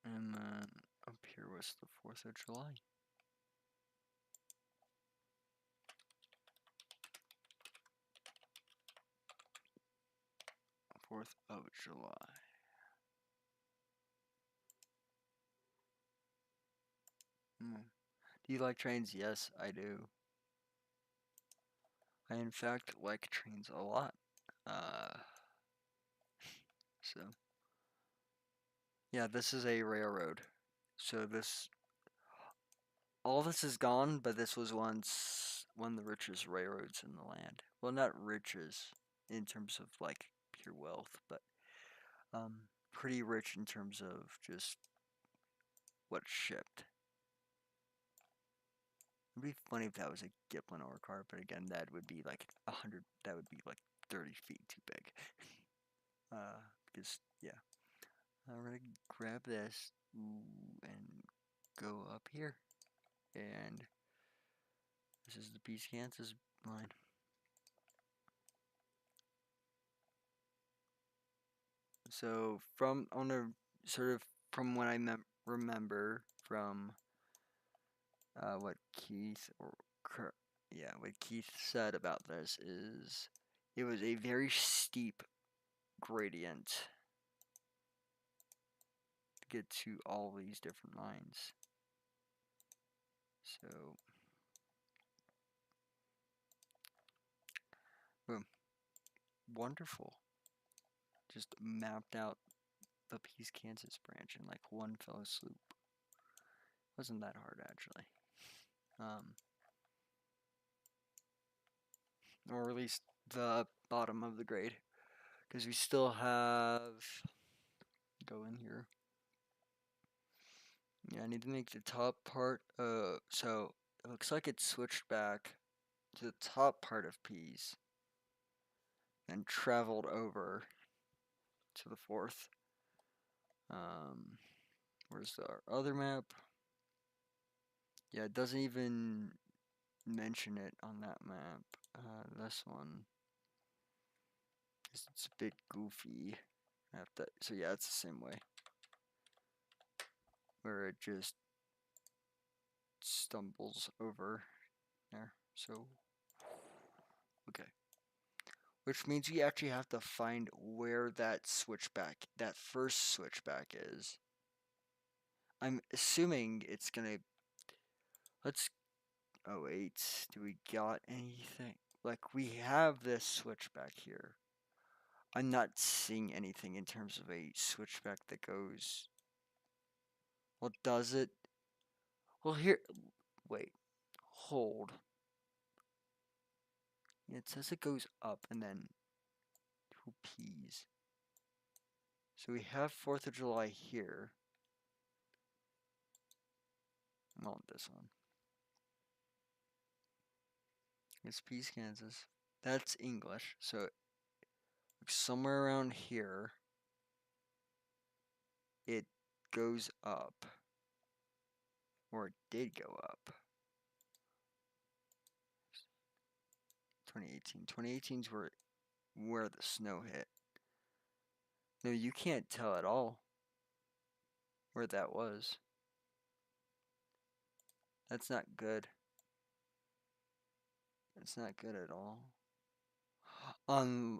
And then up here was the 4th of July. 4th of July. Do you like trains? Yes, I do. I, in fact, like trains a lot. Uh, so, yeah, this is a railroad. So all this is gone, but this was once one of the richest railroads in the land. Well, not riches in terms of like pure wealth, but pretty rich in terms of just what's shipped. It'd be funny if that was a Gilpin ore car, but again, that would be like 100. That would be like 30 feet too big. Because yeah, I'm gonna grab this and go up here, and this is the Peace, Kansas line. So from on a sort of from what I remember from what Keith what Keith said about this is it was a very steep gradient to get to all these different lines. So boom, wonderful. Just mapped out the Peace, Kansas branch in like one fell swoop. Wasn't that hard actually. Um, or at least the bottom of the grade, because we still have go in here. Yeah, I need to make the top part. So it looks like it switched back to the top part of P's and traveled over to the 4th. Where's our other map? Yeah, it doesn't even mention it on that map. This one, it's a bit goofy. So yeah, it's the same way, where it just stumbles over there. So, okay. Which means you actually have to find where that first switchback is. I'm assuming it's gonna, let's, oh wait, do we got anything? Like, we have this switchback here. I'm not seeing anything in terms of a switchback that goes, well, does it? Well, here, wait, hold. It says it goes up and then 2 P's. So we have 4th of July here. I want this one. It's Peace, Kansas. That's English. So somewhere around here, it goes up. Or it did go up. 2018. 2018 is where the snow hit. No, you can't tell at all where that was. That's not good. That's not good at all.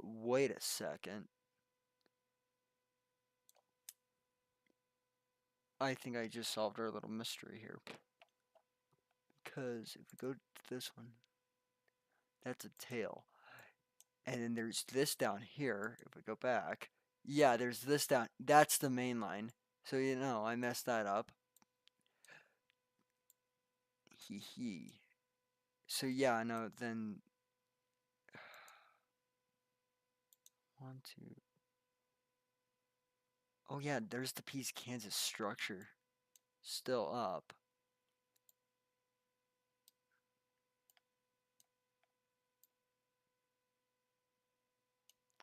Wait a second. I think I just solved our little mystery here. Because if we go to this one, that's a tail. And then there's this down here. If we go back, yeah, there's this down. That's the main line. So, I messed that up. Hee hee. So, yeah, no, then. 1, 2. Oh, yeah, there's the Peace, Kansas structure. Still up.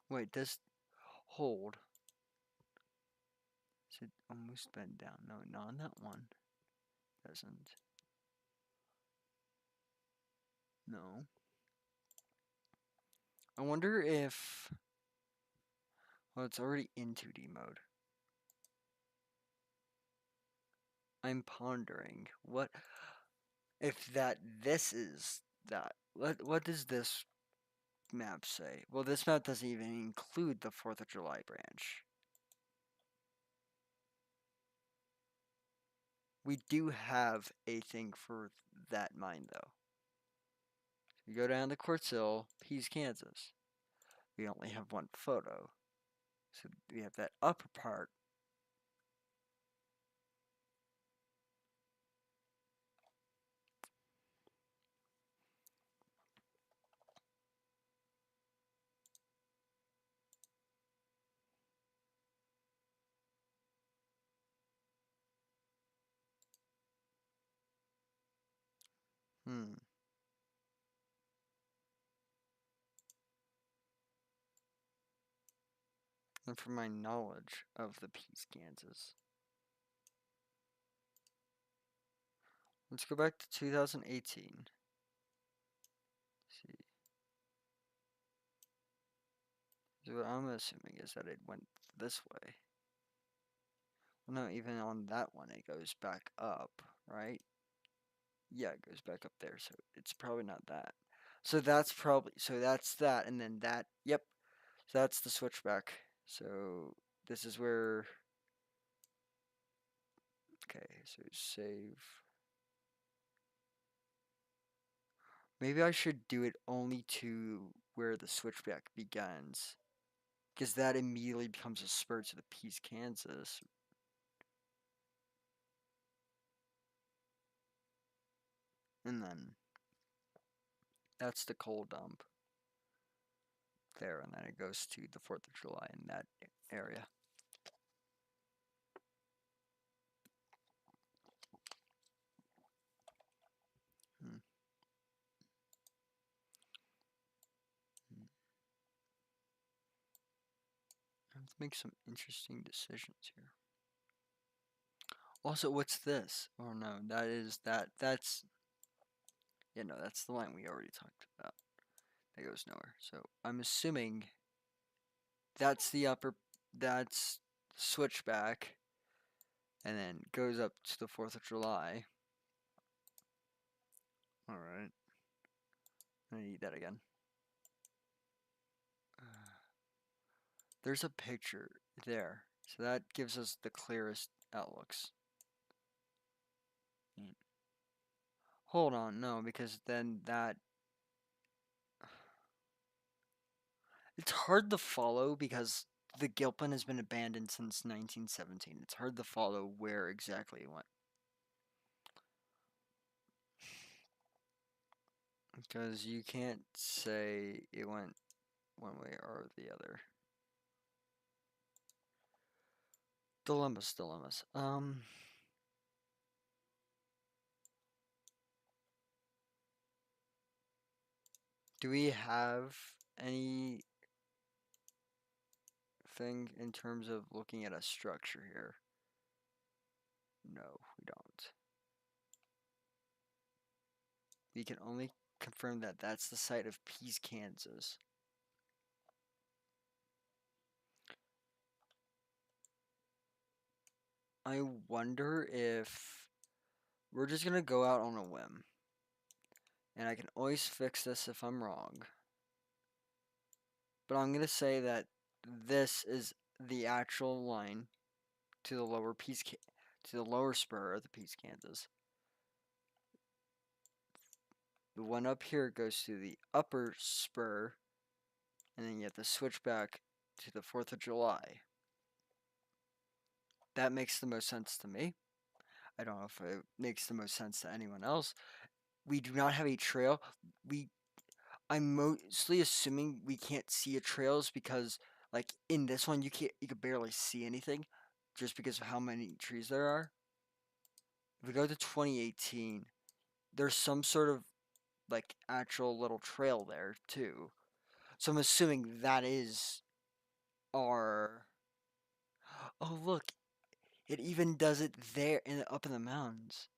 Wait, this. Hold. Is it almost bent down? No, not on that one. Doesn't. No. I wonder if. Well, it's already in 2D mode. I'm pondering what if this is that. What does this map say? Well, this map doesn't even include the 4th of July branch. We do have a thing for that mine, though. You go down to Quartz Hill, Pease, Kansas. We only have one photo. So we have that upper part. Hmm. And for my knowledge of the Pease, Kansas. Let's go back to 2018. See. So what I'm assuming is that it went this way. Well, no, even on that one, it goes back up, right? Yeah, it goes back up there, so it's probably not that. So that's that, and then that, yep. So that's the switchback. So this is where, okay, so save. Maybe I should do it only to where the switchback begins. Because that immediately becomes a spur to the Peace, Kansas. And then that's the coal dump there, and then it goes to the 4th of July in that area. Hmm. I have to make some interesting decisions here. Also, what's this? Oh no, that's yeah, no, that's the line we already talked about. That goes nowhere. So I'm assuming that's that's switchback, and then goes up to the 4th of July. Alright. I need that again. There's a picture there. So that gives us the clearest outlooks. Hold on, no, because then that... It's hard to follow because the Gilpin has been abandoned since 1917. It's hard to follow where exactly it went. Because you can't say it went one way or the other. Dilemmas. Do we have anything in terms of looking at a structure here? No, we don't. We can only confirm that that's the site of Pease, Kansas. I wonder if we're just gonna go out on a whim. And I can always fix this if I'm wrong. But I'm gonna say that this is the actual line to the lower to the lower spur of the Pease, Kansas. The one up here goes to the upper spur, and then you have to switch back to the 4th of July. That makes the most sense to me. I don't know if it makes the most sense to anyone else. We do not have a trail. I'm mostly assuming we can't see a trails because, like, in this one you could barely see anything, just because of how many trees there are. If we go to 2018, there's some sort of like actual little trail there too. So I'm assuming that is our. Oh look, it even does it there up in the mountains.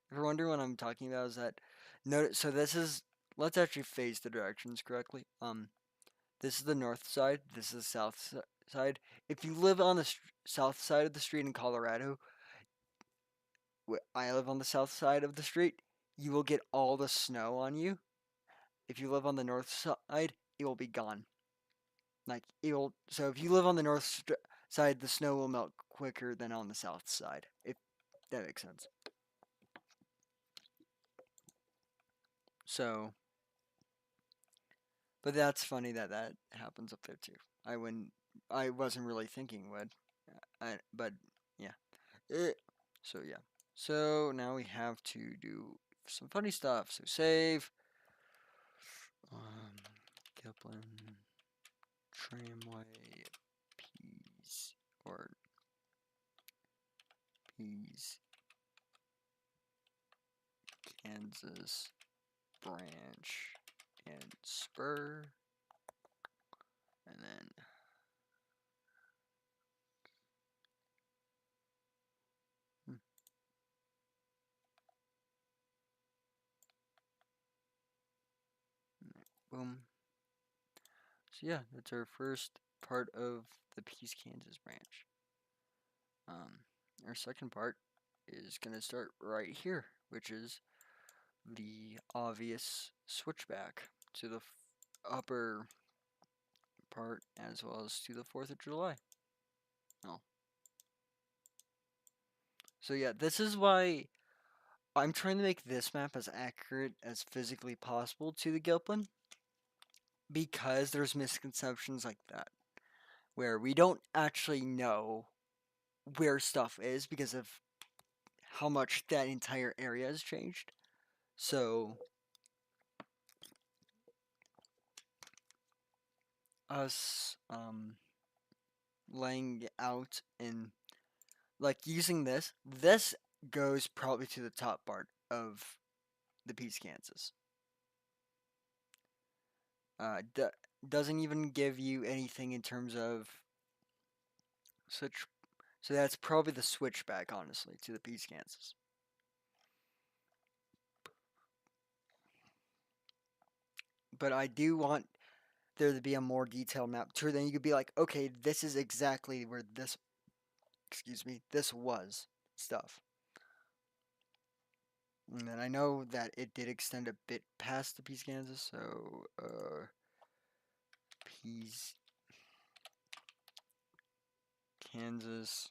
If you're wondering what I'm talking about, is that no? So this is. Let's actually phase the directions correctly. This is the north side. This is the south side. If you live on the south side of the street in Colorado, I live on the south side of the street, you will get all the snow on you. If you live on the north side, it will be gone. Like it will. So if you live on the north side, the snow will melt quicker than on the south side. If that makes sense. So, but that's funny that that happens up there too. I wouldn't. I wasn't really thinking would. But yeah. So yeah. So now we have to do some funny stuff. So save. Gilpin Tramway Pease or Pease, Kansas branch and spur, and then boom. So yeah, that's our first part of the Pease, Kansas branch. Our second part is gonna start right here, which is the obvious switchback to the upper part as well as to the 4th of July. Oh. So yeah, this is why I'm trying to make this map as accurate as physically possible to the Gilpin, because there's misconceptions like that where we don't actually know where stuff is because of how much that entire area has changed. So us laying out and like using this goes probably to the top part of the Pease, Kansas. Doesn't even give you anything in terms of switch. So that's probably the switchback, honestly, to the Pease, Kansas. But I do want there to be a more detailed map tour. Then you could be like, okay, this is exactly where this, excuse me, this was stuff. And then I know that it did extend a bit past the Pease, Kansas. So, Pease, Kansas,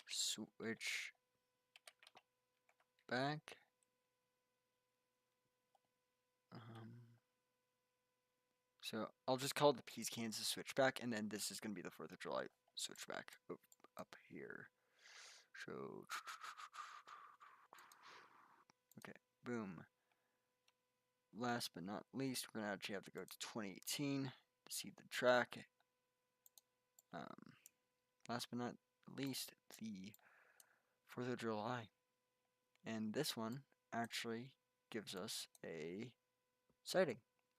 switch back. So I'll just call it the Pease, Kansas switchback, and then this is going to be the 4th of July switchback up here. So, okay, boom. Last but not least, we're going to actually have to go to 2018 to see the track. Last but not least, the 4th of July. And this one actually gives us a sighting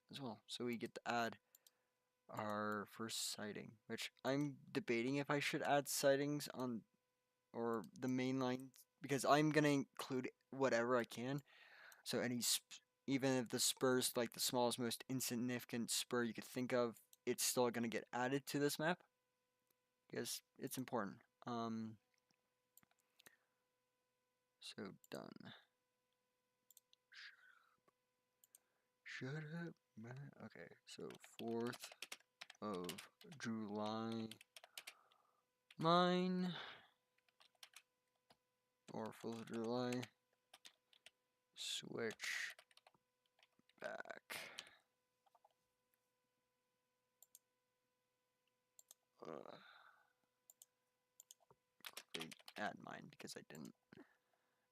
as well. So we get to add our first sighting, which I'm debating if I should add sightings on or the main line because I'm gonna include whatever I can. So even if the spur's like the smallest, most insignificant spur you could think of, it's still gonna get added to this map because it's important. So done. Shut up, man. Okay, so 4th of July mine or 4th of July switch back. Add mine because I didn't.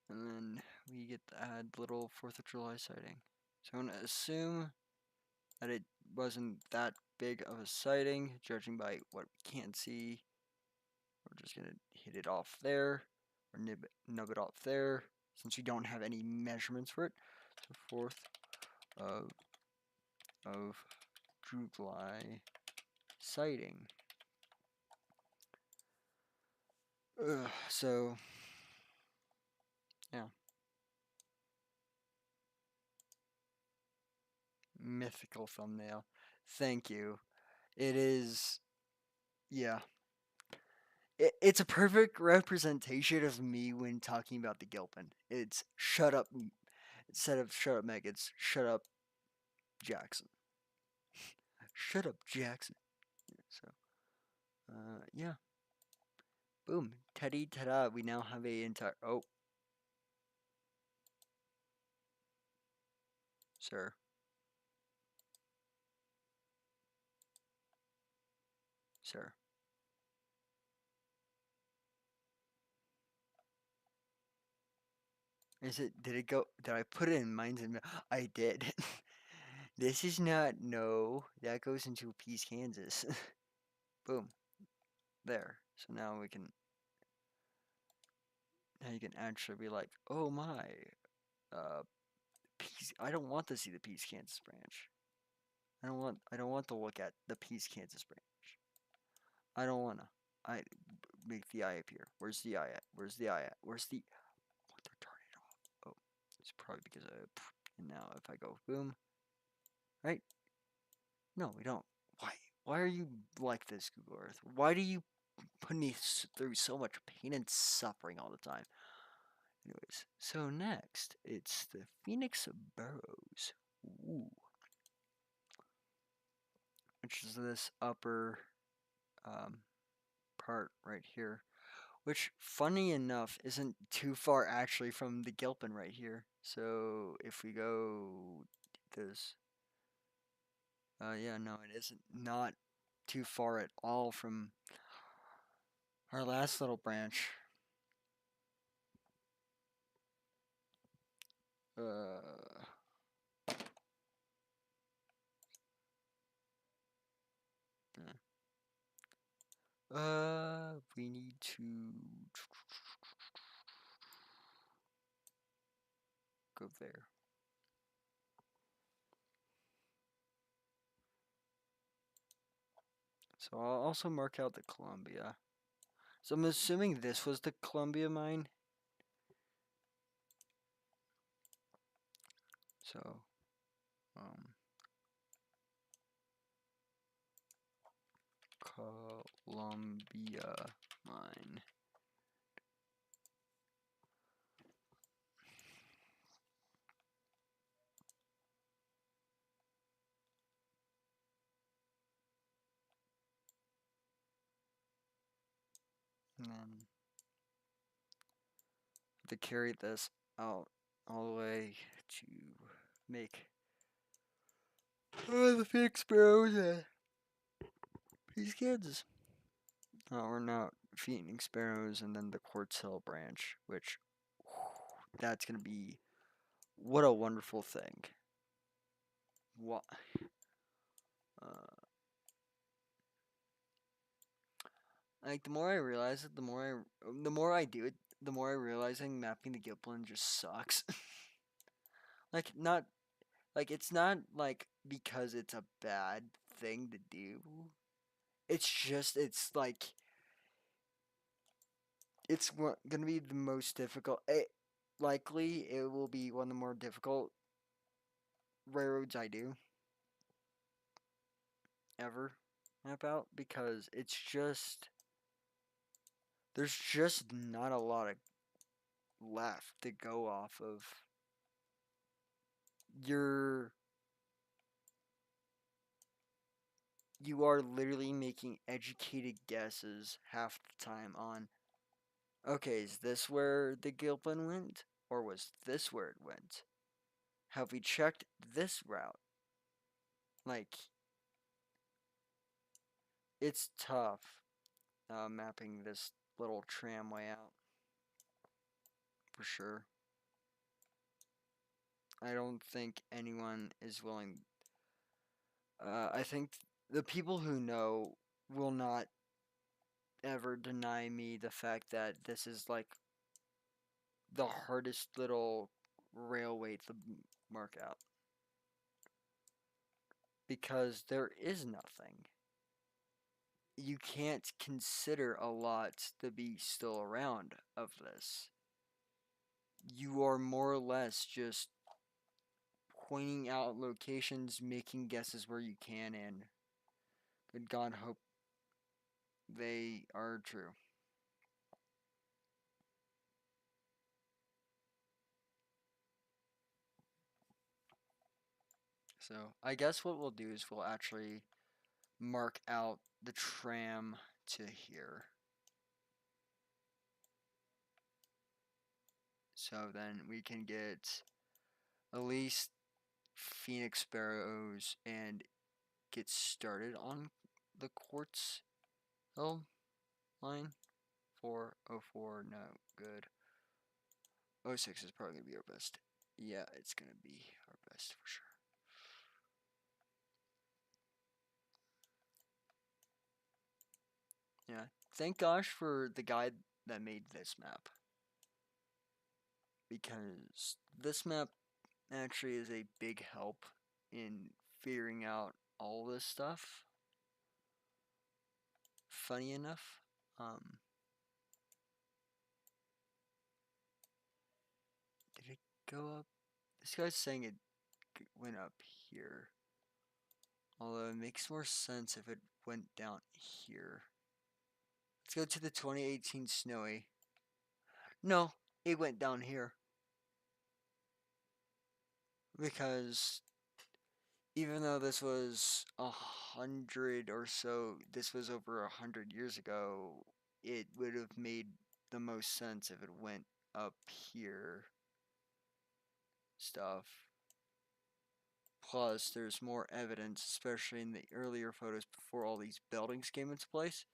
And then we get to add little 4th of July sighting. So I'm going to assume that it wasn't that big of a sighting, judging by what we can't see. We're just going to hit it off there, or nub it off there, since we don't have any measurements for it. So 4th of July sighting. So, yeah. Mythical thumbnail. Thank you. It is, yeah. It's a perfect representation of me when talking about the Gilpin. It's shut up, instead of shut up Meg, it's shut up Jackson. Shut up Jackson. So, yeah. Boom. Teddy ta-da. We now have a entire, oh. Sir. Sir. Did it go, did I put it in Minds and I did. This is not, no, that goes into Peace, Kansas. Boom. There. So now we can, now you can actually be like, oh my, Peace, I don't want to see the Peace, Kansas branch. I don't want to look at the Peace, Kansas branch. I don't wanna. I make the eye appear. Where's the eye at? Where's the eye at? Where's the, what, they're turning it off. Oh, it's probably because and now if I go boom, right? No, we don't. Why? Why are you like this, Google Earth? Why do you put me through so much pain and suffering all the time? Anyways, so next, it's the Phoenix Burrows. Ooh. Which is this upper part right here. Which, funny enough, isn't too far actually from the Gilpin right here. So, if we go this, yeah, no, it isn't, not too far at all from our last little branch. We need to go there. So I'll also mark out the Columbia. So I'm assuming this was the Columbia mine. So, Columbia mine. And then to carry this out all the way to make the Phoenix Sparrows Peace, Kansas. We're now Phoenix Sparrows and then the Quartz Hill branch, which that's gonna be what a wonderful thing. What? Like the more I realize it, the more I do it, the more I realizing mapping the Gilpin just sucks. Like not like it's not like because it's a bad thing to do. It's just it's like it's gonna be the most difficult. Likely it will be one of the more difficult railroads I do ever map out because it's just there's just not a lot of left to go off of. You're you are literally making educated guesses half the time on, okay, is this where the Gilpin went? Or was this where it went? Have we checked this route? Like, it's tough mapping this little tramway out, for sure. I don't think anyone is willing. I think the people who know will not ever deny me the fact that this is like the hardest little railway to mark out because there is nothing. You can't consider a lot to be still around of this. You are more or less just pointing out locations, making guesses where you can, and good God, hope they are true. So, I guess what we'll do is we'll actually mark out the tram to here. So then we can get at least Phoenix Sparrows and get started on the Quartz Hill line. 404, no, good. Oh 06 is probably going to be our best. Yeah, it's going to be our best for sure. Yeah, thank gosh for the guy that made this map. Because this map actually is a big help in figuring out all this stuff. Funny enough, did it go up? This guy's saying it went up here. Although it makes more sense if it went down here. Let's go to the 2018 Snowy. No, it went down here. Because even though this was 100 or so, this was over 100 years ago, it would have made the most sense if it went up here. Stuff. Plus, there's more evidence, especially in the earlier photos before all these buildings came into place.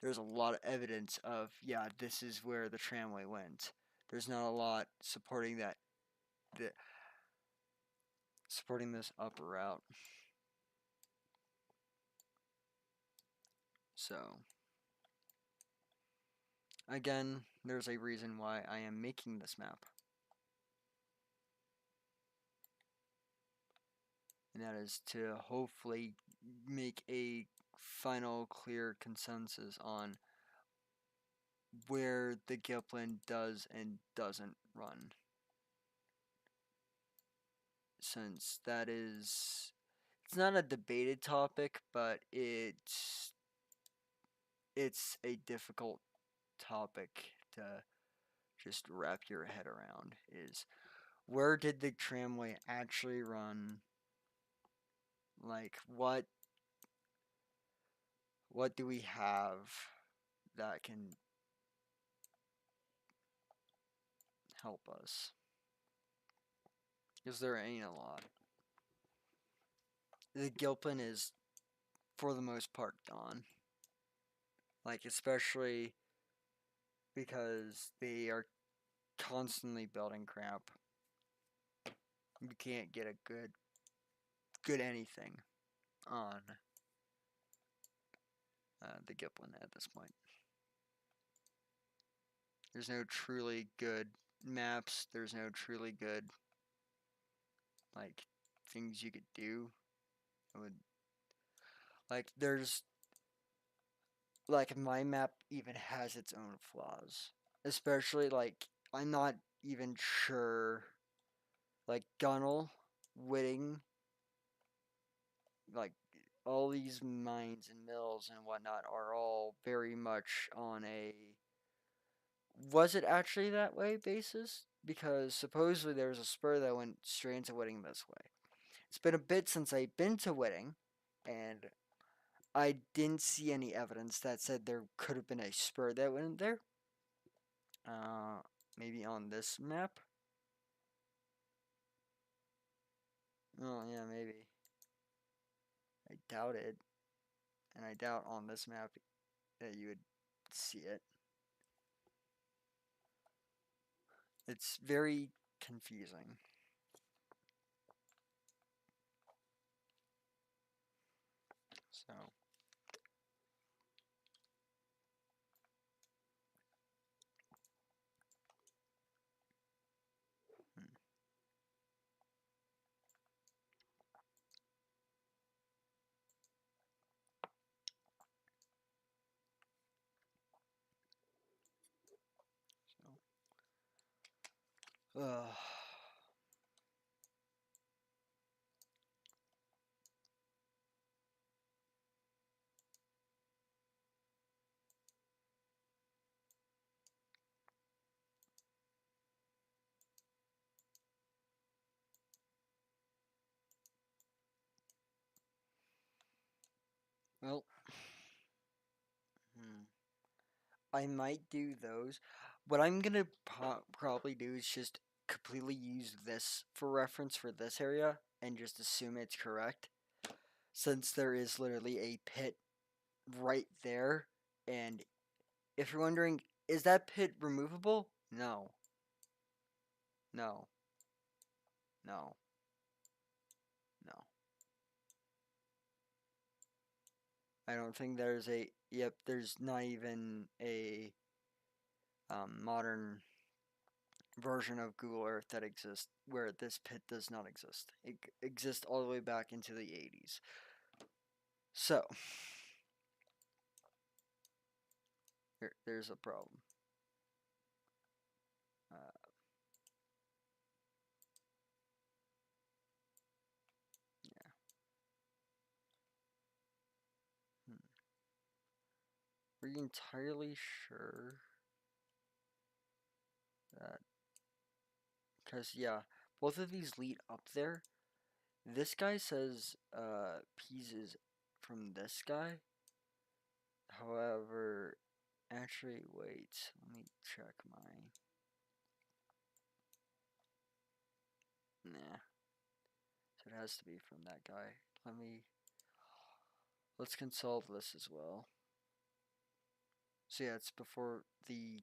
There's a lot of evidence of, yeah, this is where the tramway went. There's not a lot supporting that, supporting this upper route. So, again, there's a reason why I am making this map. And that is to hopefully make a final clear consensus on where the Gilpin does and doesn't run. Since that is, it's not a debated topic, but it's a difficult topic to just wrap your head around. Is where did the tramway actually run? Like what do we have that can help us? Because there ain't a lot. The Gilpin is, for the most part, gone. Like, especially because they are constantly building crap. You can't get a good anything on the Gilpin at this point. There's no truly good maps. There's no truly good like things you could do. It would like there's like my map even has its own flaws. Especially like I'm not even sure like Gunnel, Whitting, like all these mines and mills and whatnot are all very much on a was it actually that way basis? Because supposedly there was a spur that went straight into Whitting this way. It's been a bit since I've been to Whitting, and I didn't see any evidence that said there could have been a spur that went there. Uh, Maybe on this map. Oh yeah, maybe. I doubt it, and I doubt on this map that you would see it. It's very confusing. So, hmm. So, well, hmm. I might do those. What I'm gonna probably do is just completely use this for reference for this area and just assume it's correct, since there is literally a pit right there. And if you're wondering, is that pit removable? No, no, no, no. I don't think there's a. Yep, there's not even a modern version of Google Earth that exists where this pit does not exist. It exists all the way back into the 80s. So, there's a problem. Uh, yeah. Hmm. Are you entirely sure that? Because, yeah, both of these lead up there. This guy says Peas is from this guy. However, actually, wait. Let me check my. Nah. So it has to be from that guy. Let me. Let's consult this as well. So yeah, it's before the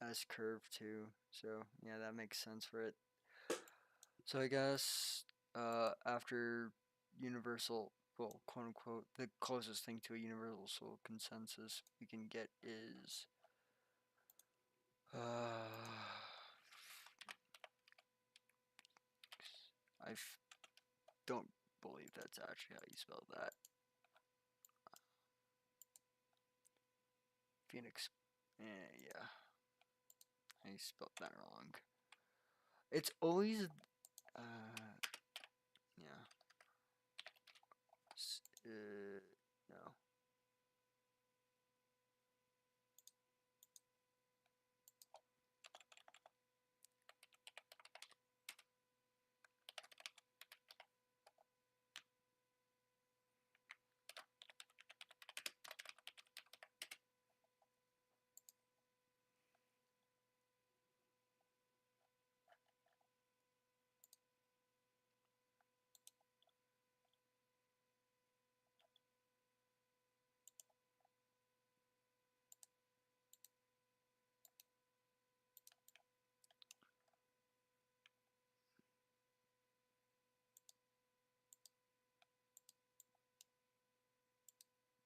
S curve too. So yeah, that makes sense for it. So I guess after universal, well, quote unquote, the closest thing to a universal consensus we can get is I don't believe that's actually how you spell that. Phoenix. Yeah, I spelled that wrong. It's always yeah. No.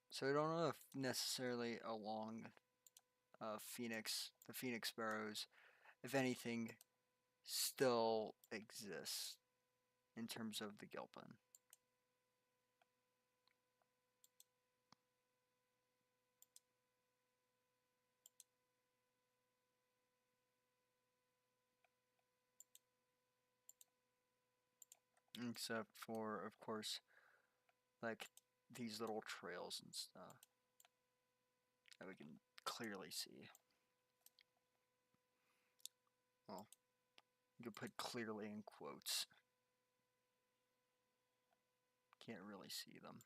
So I don't know if necessarily along Phoenix, the Phoenix Boroughs, if anything, still exists. in terms of the Gilpin. Except for, of course, like these little trails and stuff that we can clearly see. Well, you could put clearly in quotes. Can't really see them.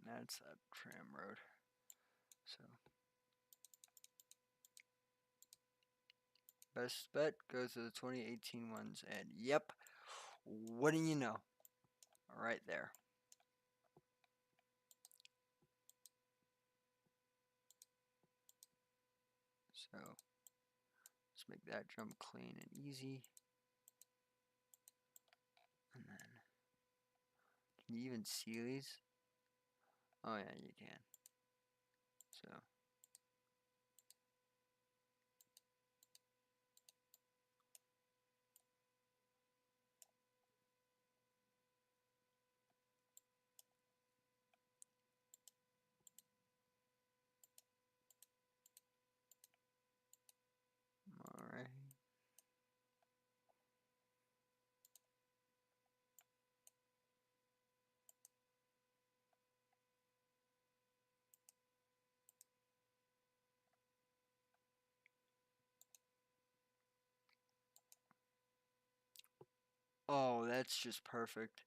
That's that tram road. So, best bet goes to the 2018 ones, and yep, what do you know? Right there. So, let's make that jump clean and easy. And then, can you even see these? Oh yeah, you can. So, alright. Oh, that's just perfect.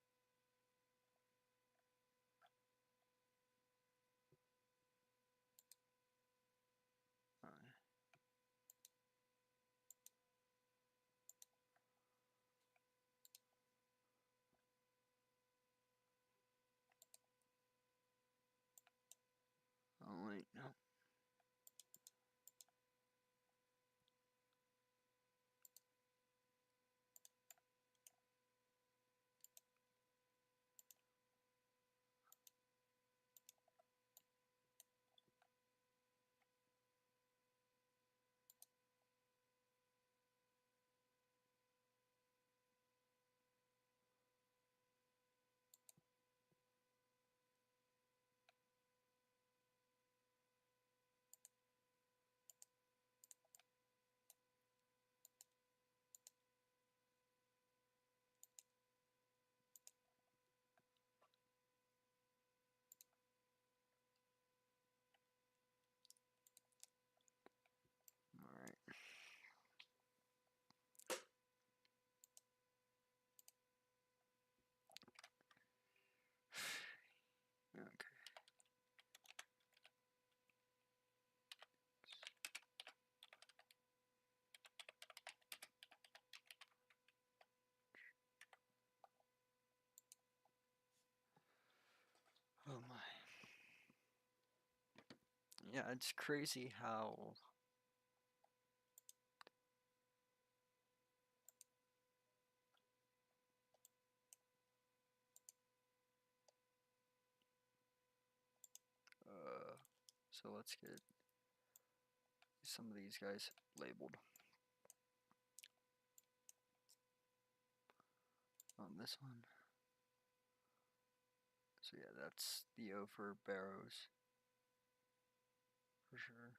Oh wait, no. Alright. Okay. Oh my. Yeah, it's crazy how so let's get some of these guys labeled on this one. So yeah, that's the O for Barrows for sure.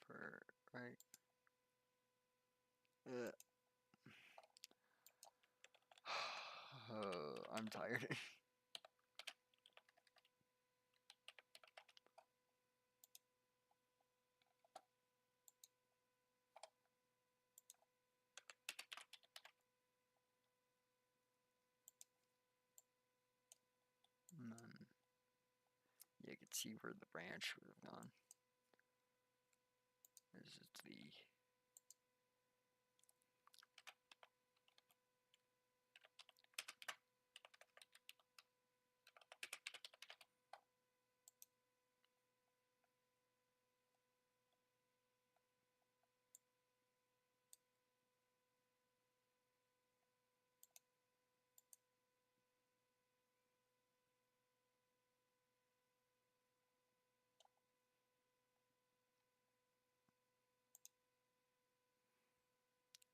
For right. I'm tired. could see where the branch would have gone. This is the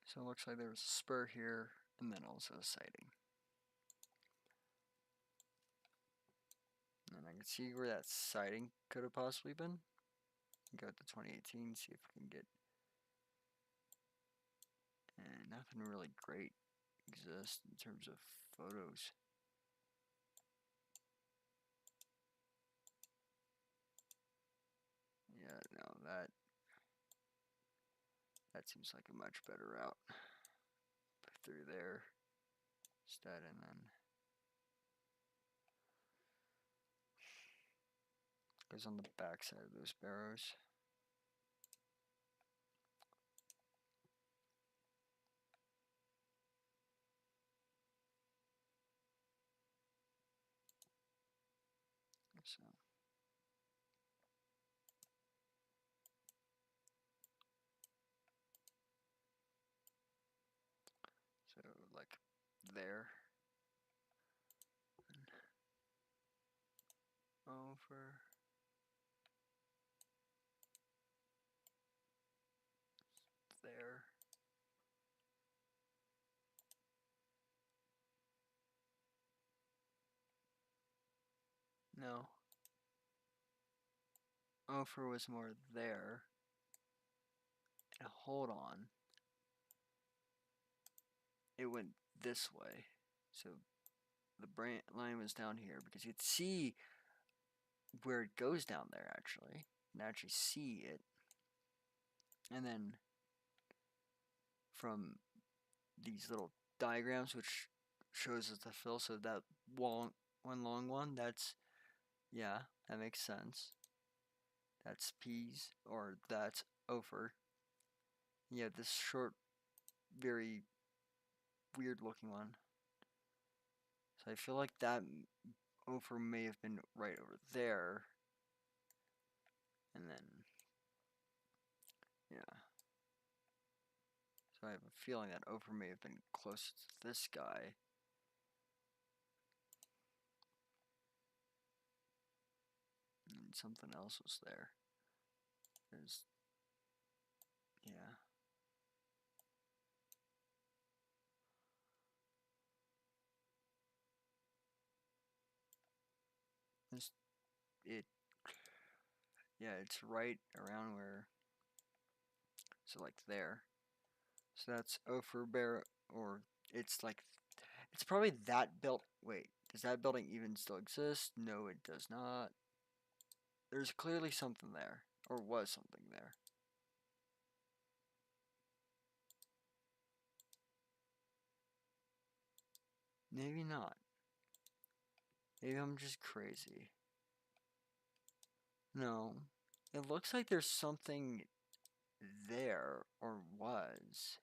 so it looks like there was a spur here and then also a sighting. And I can see where that sighting could have possibly been. Go to 2018, see if we can get. And nothing really great exists in terms of photos. Yeah, no, that seems like a much better route. Through there instead, and then goes on the back side of those barrows. So like there, and over. There. No. Over was more there. And hold on. It went this way. So the line was down here because you'd see where it goes down there actually. And actually see it. And then from these little diagrams which shows us the fill, so that one long one, that's, yeah, that makes sense. That's P's, or that's over. Yeah, this short, very weird looking one. So I feel like that over may have been right over there. And then, yeah. So I have a feeling that over may have been close to this guy. And something else was there. There's, yeah. There's, it, yeah, it's right around where, so like there. So that's over Bear, or it's like, it's probably that built, wait, does that building even still exist? No, it does not. There's clearly something there, or was something there. Maybe not. Maybe I'm just crazy. No. It looks like there's something there, or was.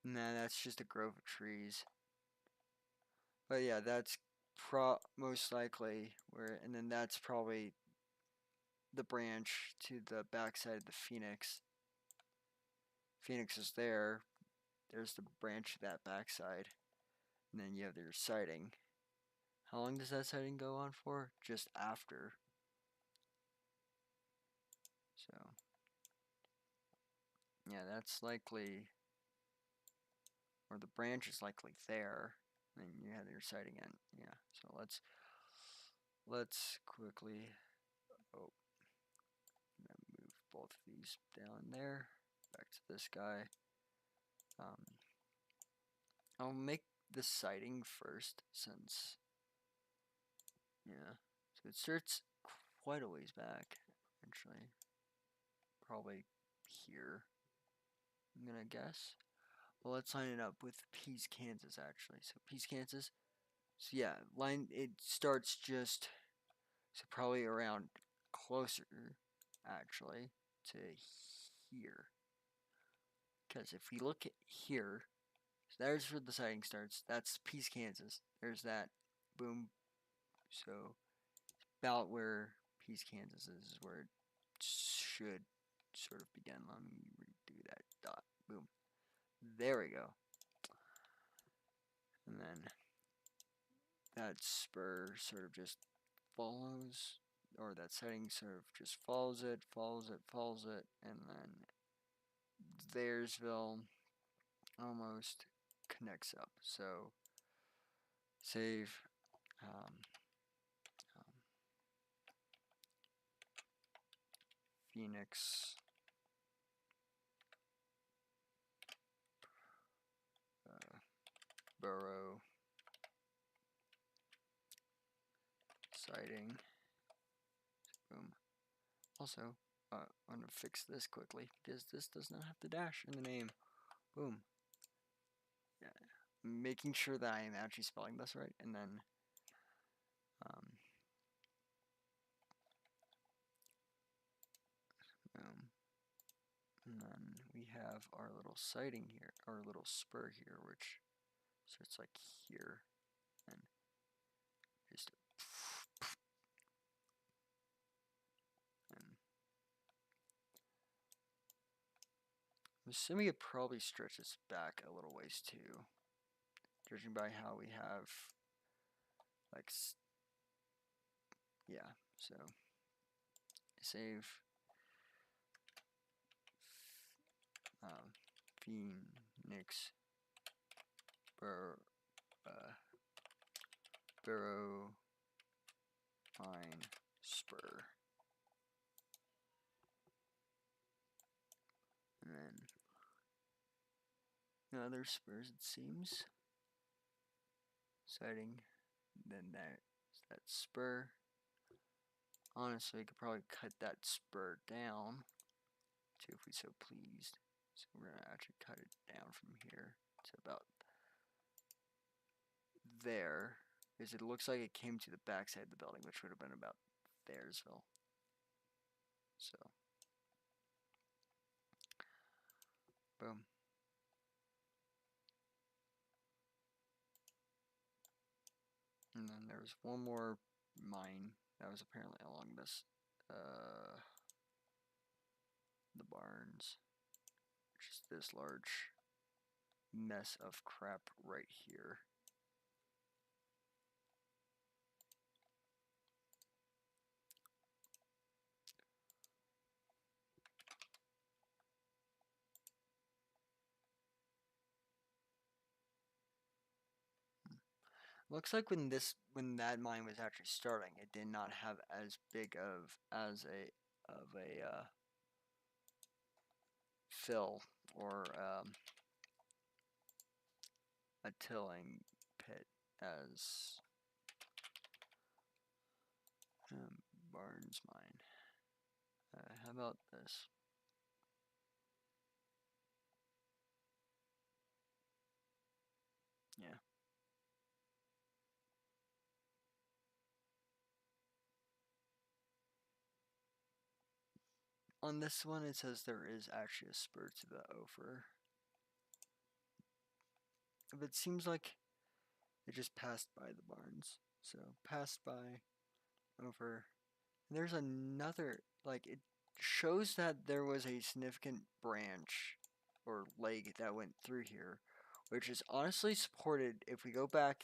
Nah, that's just a grove of trees. But yeah, that's most likely where, and then that's probably the branch to the backside of the Phoenix. Phoenix is there. There's the branch to that backside. And then you have your sighting. How long does that sighting go on for? Just after. So, yeah, that's likely, or the branch is likely there. And then you have your sighting in. Yeah, so let's quickly, oh, I'm gonna move both of these down there. Back to this guy. I'll make the sighting first since, yeah. So it starts quite a ways back, actually. Probably here, I'm gonna guess. Well, let's line it up with Pease, Kansas, actually. So Pease, Kansas. So yeah, it starts just, so probably around closer, actually, to here. Because if we look at here, so there's where the sighting starts. That's Pease, Kansas. There's that. Boom. So about where Pease, Kansas is where it should sort of begin. Let me redo that dot. Boom. There we go. And then that spur sort of just follows, or that setting sort of just follows it, and then Thayersville almost connects up. So save um, um, Phoenix Borough sighting. Boom. Also, I'm going to fix this quickly because this does not have the dash in the name. Boom. Yeah. Making sure that I am actually spelling this right, and then boom. And then we have our little sighting here, our little spur here, which starts like here, and just and I'm assuming it probably stretches back a little ways too, judging by how we have like yeah. So save Phoenix Barrow Line Spur. And then other spurs, it seems. Sighting. Then there's that spur. Honestly, we could probably cut that spur down too if we so pleased. So we're gonna actually cut it down from here to about there, because it looks like it came to the backside of the building, which would have been about Thayersville. So, boom. And then there was one more mine that was apparently along this, the barns, which is this large mess of crap right here. Looks like when that mine was actually starting, it did not have as big of a fill or a tilling pit as Barnes mine. How about this? Yeah. On this one, it says there is actually a spur to the Ophir. But it seems like it just passed by the barns. So, passed by, over. And there's another, like, it shows that there was a significant branch or leg that went through here, which is honestly supported if we go back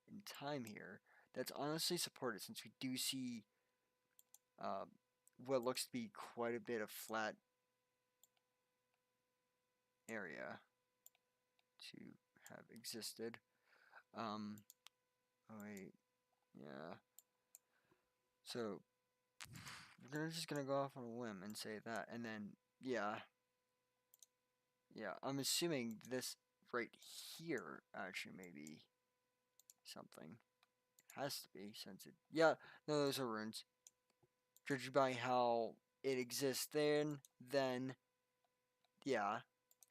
in time here. That's honestly supported since we do see what looks to be quite a bit of flat area to have existed. Oh wait, yeah. So we're just gonna go off on a limb and say that, and then yeah, I'm assuming this right here actually may be something. Has to be since it. Yeah, no, those are runes. Judging by how it exists, then yeah,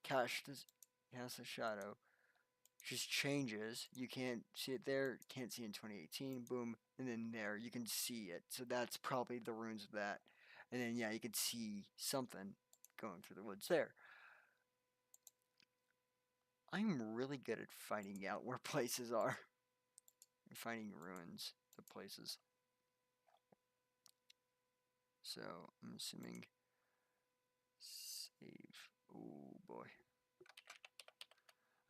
cast a shadow, just changes. You can't see it there, can't see in 2018, boom, and then there you can see it. So that's probably the ruins of that. And then yeah, you can see something going through the woods there. I'm really good at finding out where places are and finding ruins of places. So I'm assuming save. Oh boy.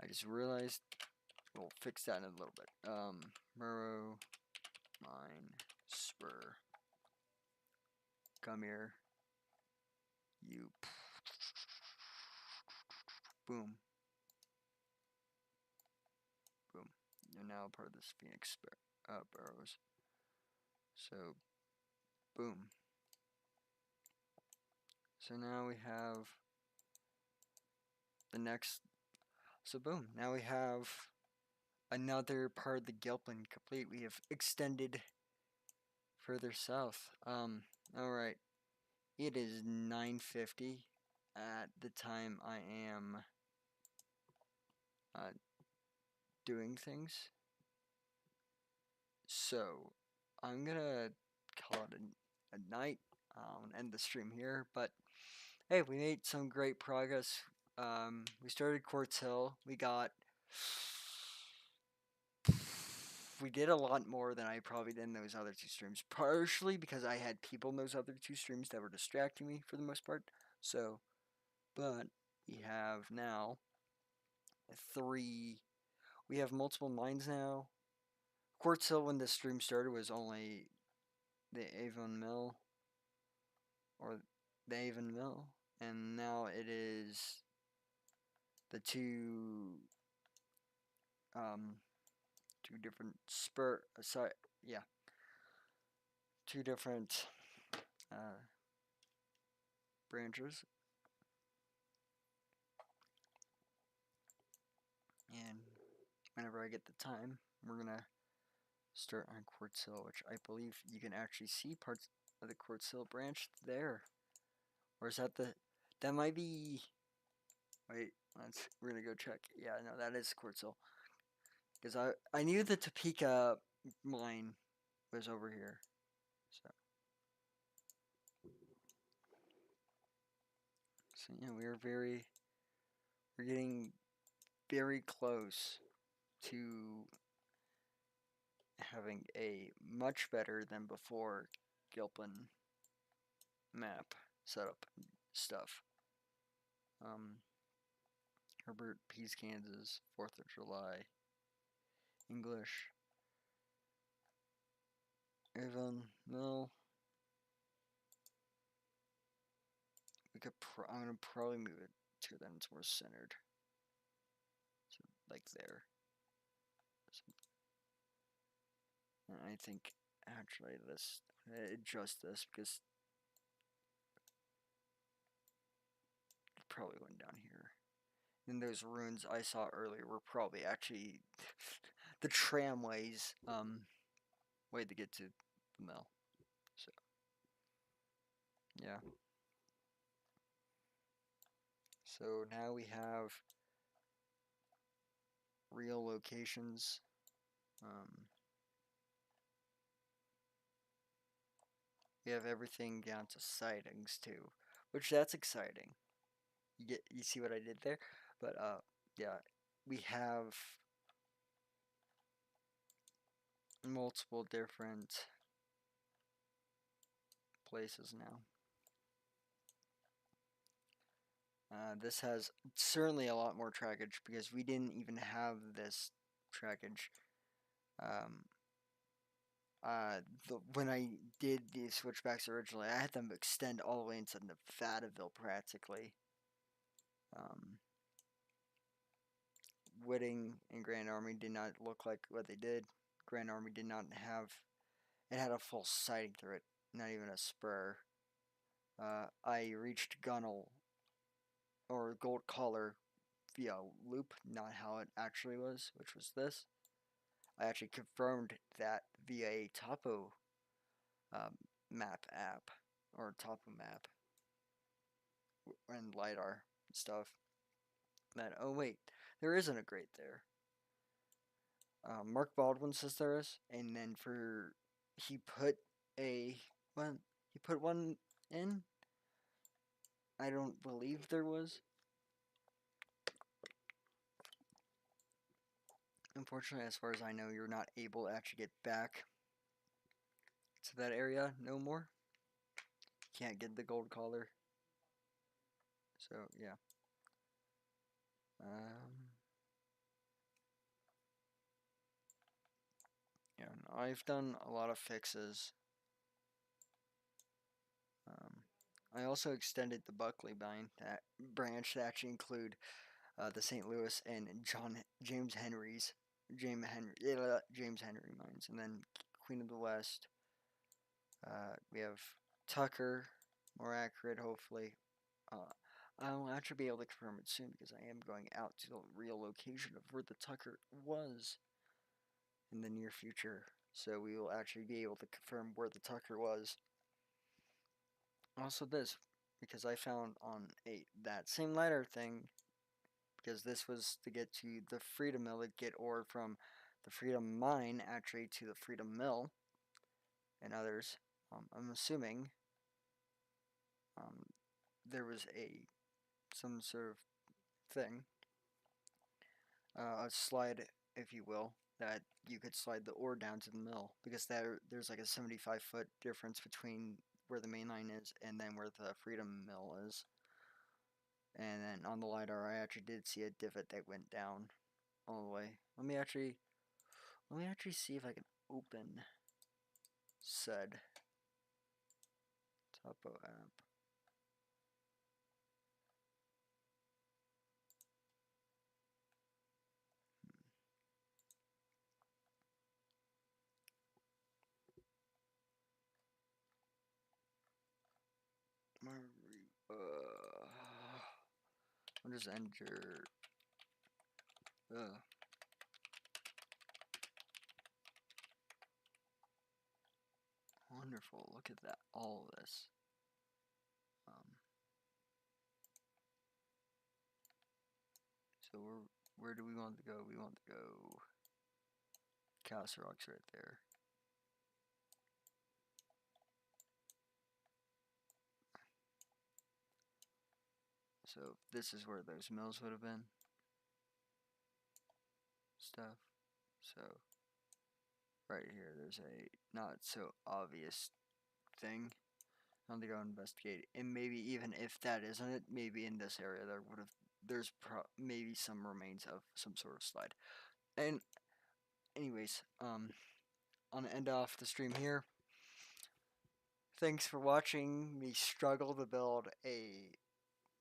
I just realized we'll fix that in a little bit. Murrow Mine Spur. Come here. You. Boom. Boom. You're now part of this Phoenix Burrows. So, boom. So now we have the next. So, boom. Now we have another part of the Gilpin complete. We have extended further south. Alright. It is 9:50 at the time I am doing things. So, I'm gonna call it a night. End the stream here, but hey, we made some great progress. We started Quartz Hill. We did a lot more than I probably did in those other two streams. Partially because I had people in those other two streams that were distracting me for the most part. So, but we have now three. We have multiple mines now. Quartz Hill, when the stream started, was only the Avon Mill, or the Avon Mill, and now it is the two different two different branches. And whenever I get the time, we're gonna start on Quartz Hill, which I believe you can actually see parts of the Quartz Hill branch there. Or is that that might be, wait, we're gonna go check. Yeah, no, that is Quartz Hill. Because I knew the Topeka mine was over here. So yeah, we're getting very close to having a much better than before Gilpin map setup stuff. Herbert Pease, Kansas, 4th of July, English, Avon Mill. I'm gonna probably move it to then it's more centered. So like there. So, and I think actually adjust this because it probably went down here. And those ruins I saw earlier were probably actually the tramway's way to get to the mill. So yeah. So now we have real locations. We have everything down to sightings too, which that's exciting. You see what I did there? But yeah, we have multiple different places now. This has certainly a lot more trackage because we didn't even have this trackage. When I did the switchbacks originally, I had them extend all the way into Nevadaville practically. Whitting and Grand Army did not look like what they did. Grand Army did not have. It had a full siding through it, not even a spur. I reached Gunnell or Gold Collar via loop, not how it actually was, which was this. I actually confirmed that via a topo map app or topo map and lidar stuff. That, oh wait, there isn't a grate there. Mark Baldwin says there is, and then he put a one. He put one in. I don't believe there was. Unfortunately, as far as I know, you're not able to actually get back to that area no more. Can't get the gold collar. So yeah. Yeah, no, I've done a lot of fixes. I also extended the Buckley branch to actually include the St. Louis and James Henry mines, and then Queen of the West. We have Tucker, more accurate, hopefully. I'll actually be able to confirm it soon because I am going out to the real location of where the Tucker was in the near future. So we will actually be able to confirm where the Tucker was. Also this, because I found on that same ladder thing, because this was to get to the Freedom Mill to get ore from the Freedom Mine actually to the Freedom Mill and others. I'm assuming there was some sort of thing, a slide, if you will, that you could slide the ore down to the mill because there's like a 75-foot difference between where the main line is and then where the Freedom Mill is. And then on the LiDAR, I actually did see a divot that went down all the way. Let me actually see if I can open said topo app. I'll just enter. Wonderful. Look at that. All of this. So where do we want to go? We want to go Castle Rock's right there. So this is where those mills would have been. Stuff. So right here, there's a not so obvious thing. I'm gonna go investigate, and maybe even if that isn't it, maybe in this area there's maybe some remains of some sort of slide. And anyways, I'm gonna end off the stream here. Thanks for watching me struggle to build a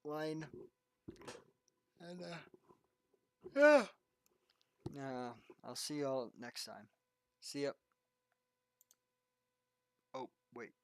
line, and yeah. I'll see y'all next time. See ya. Oh wait.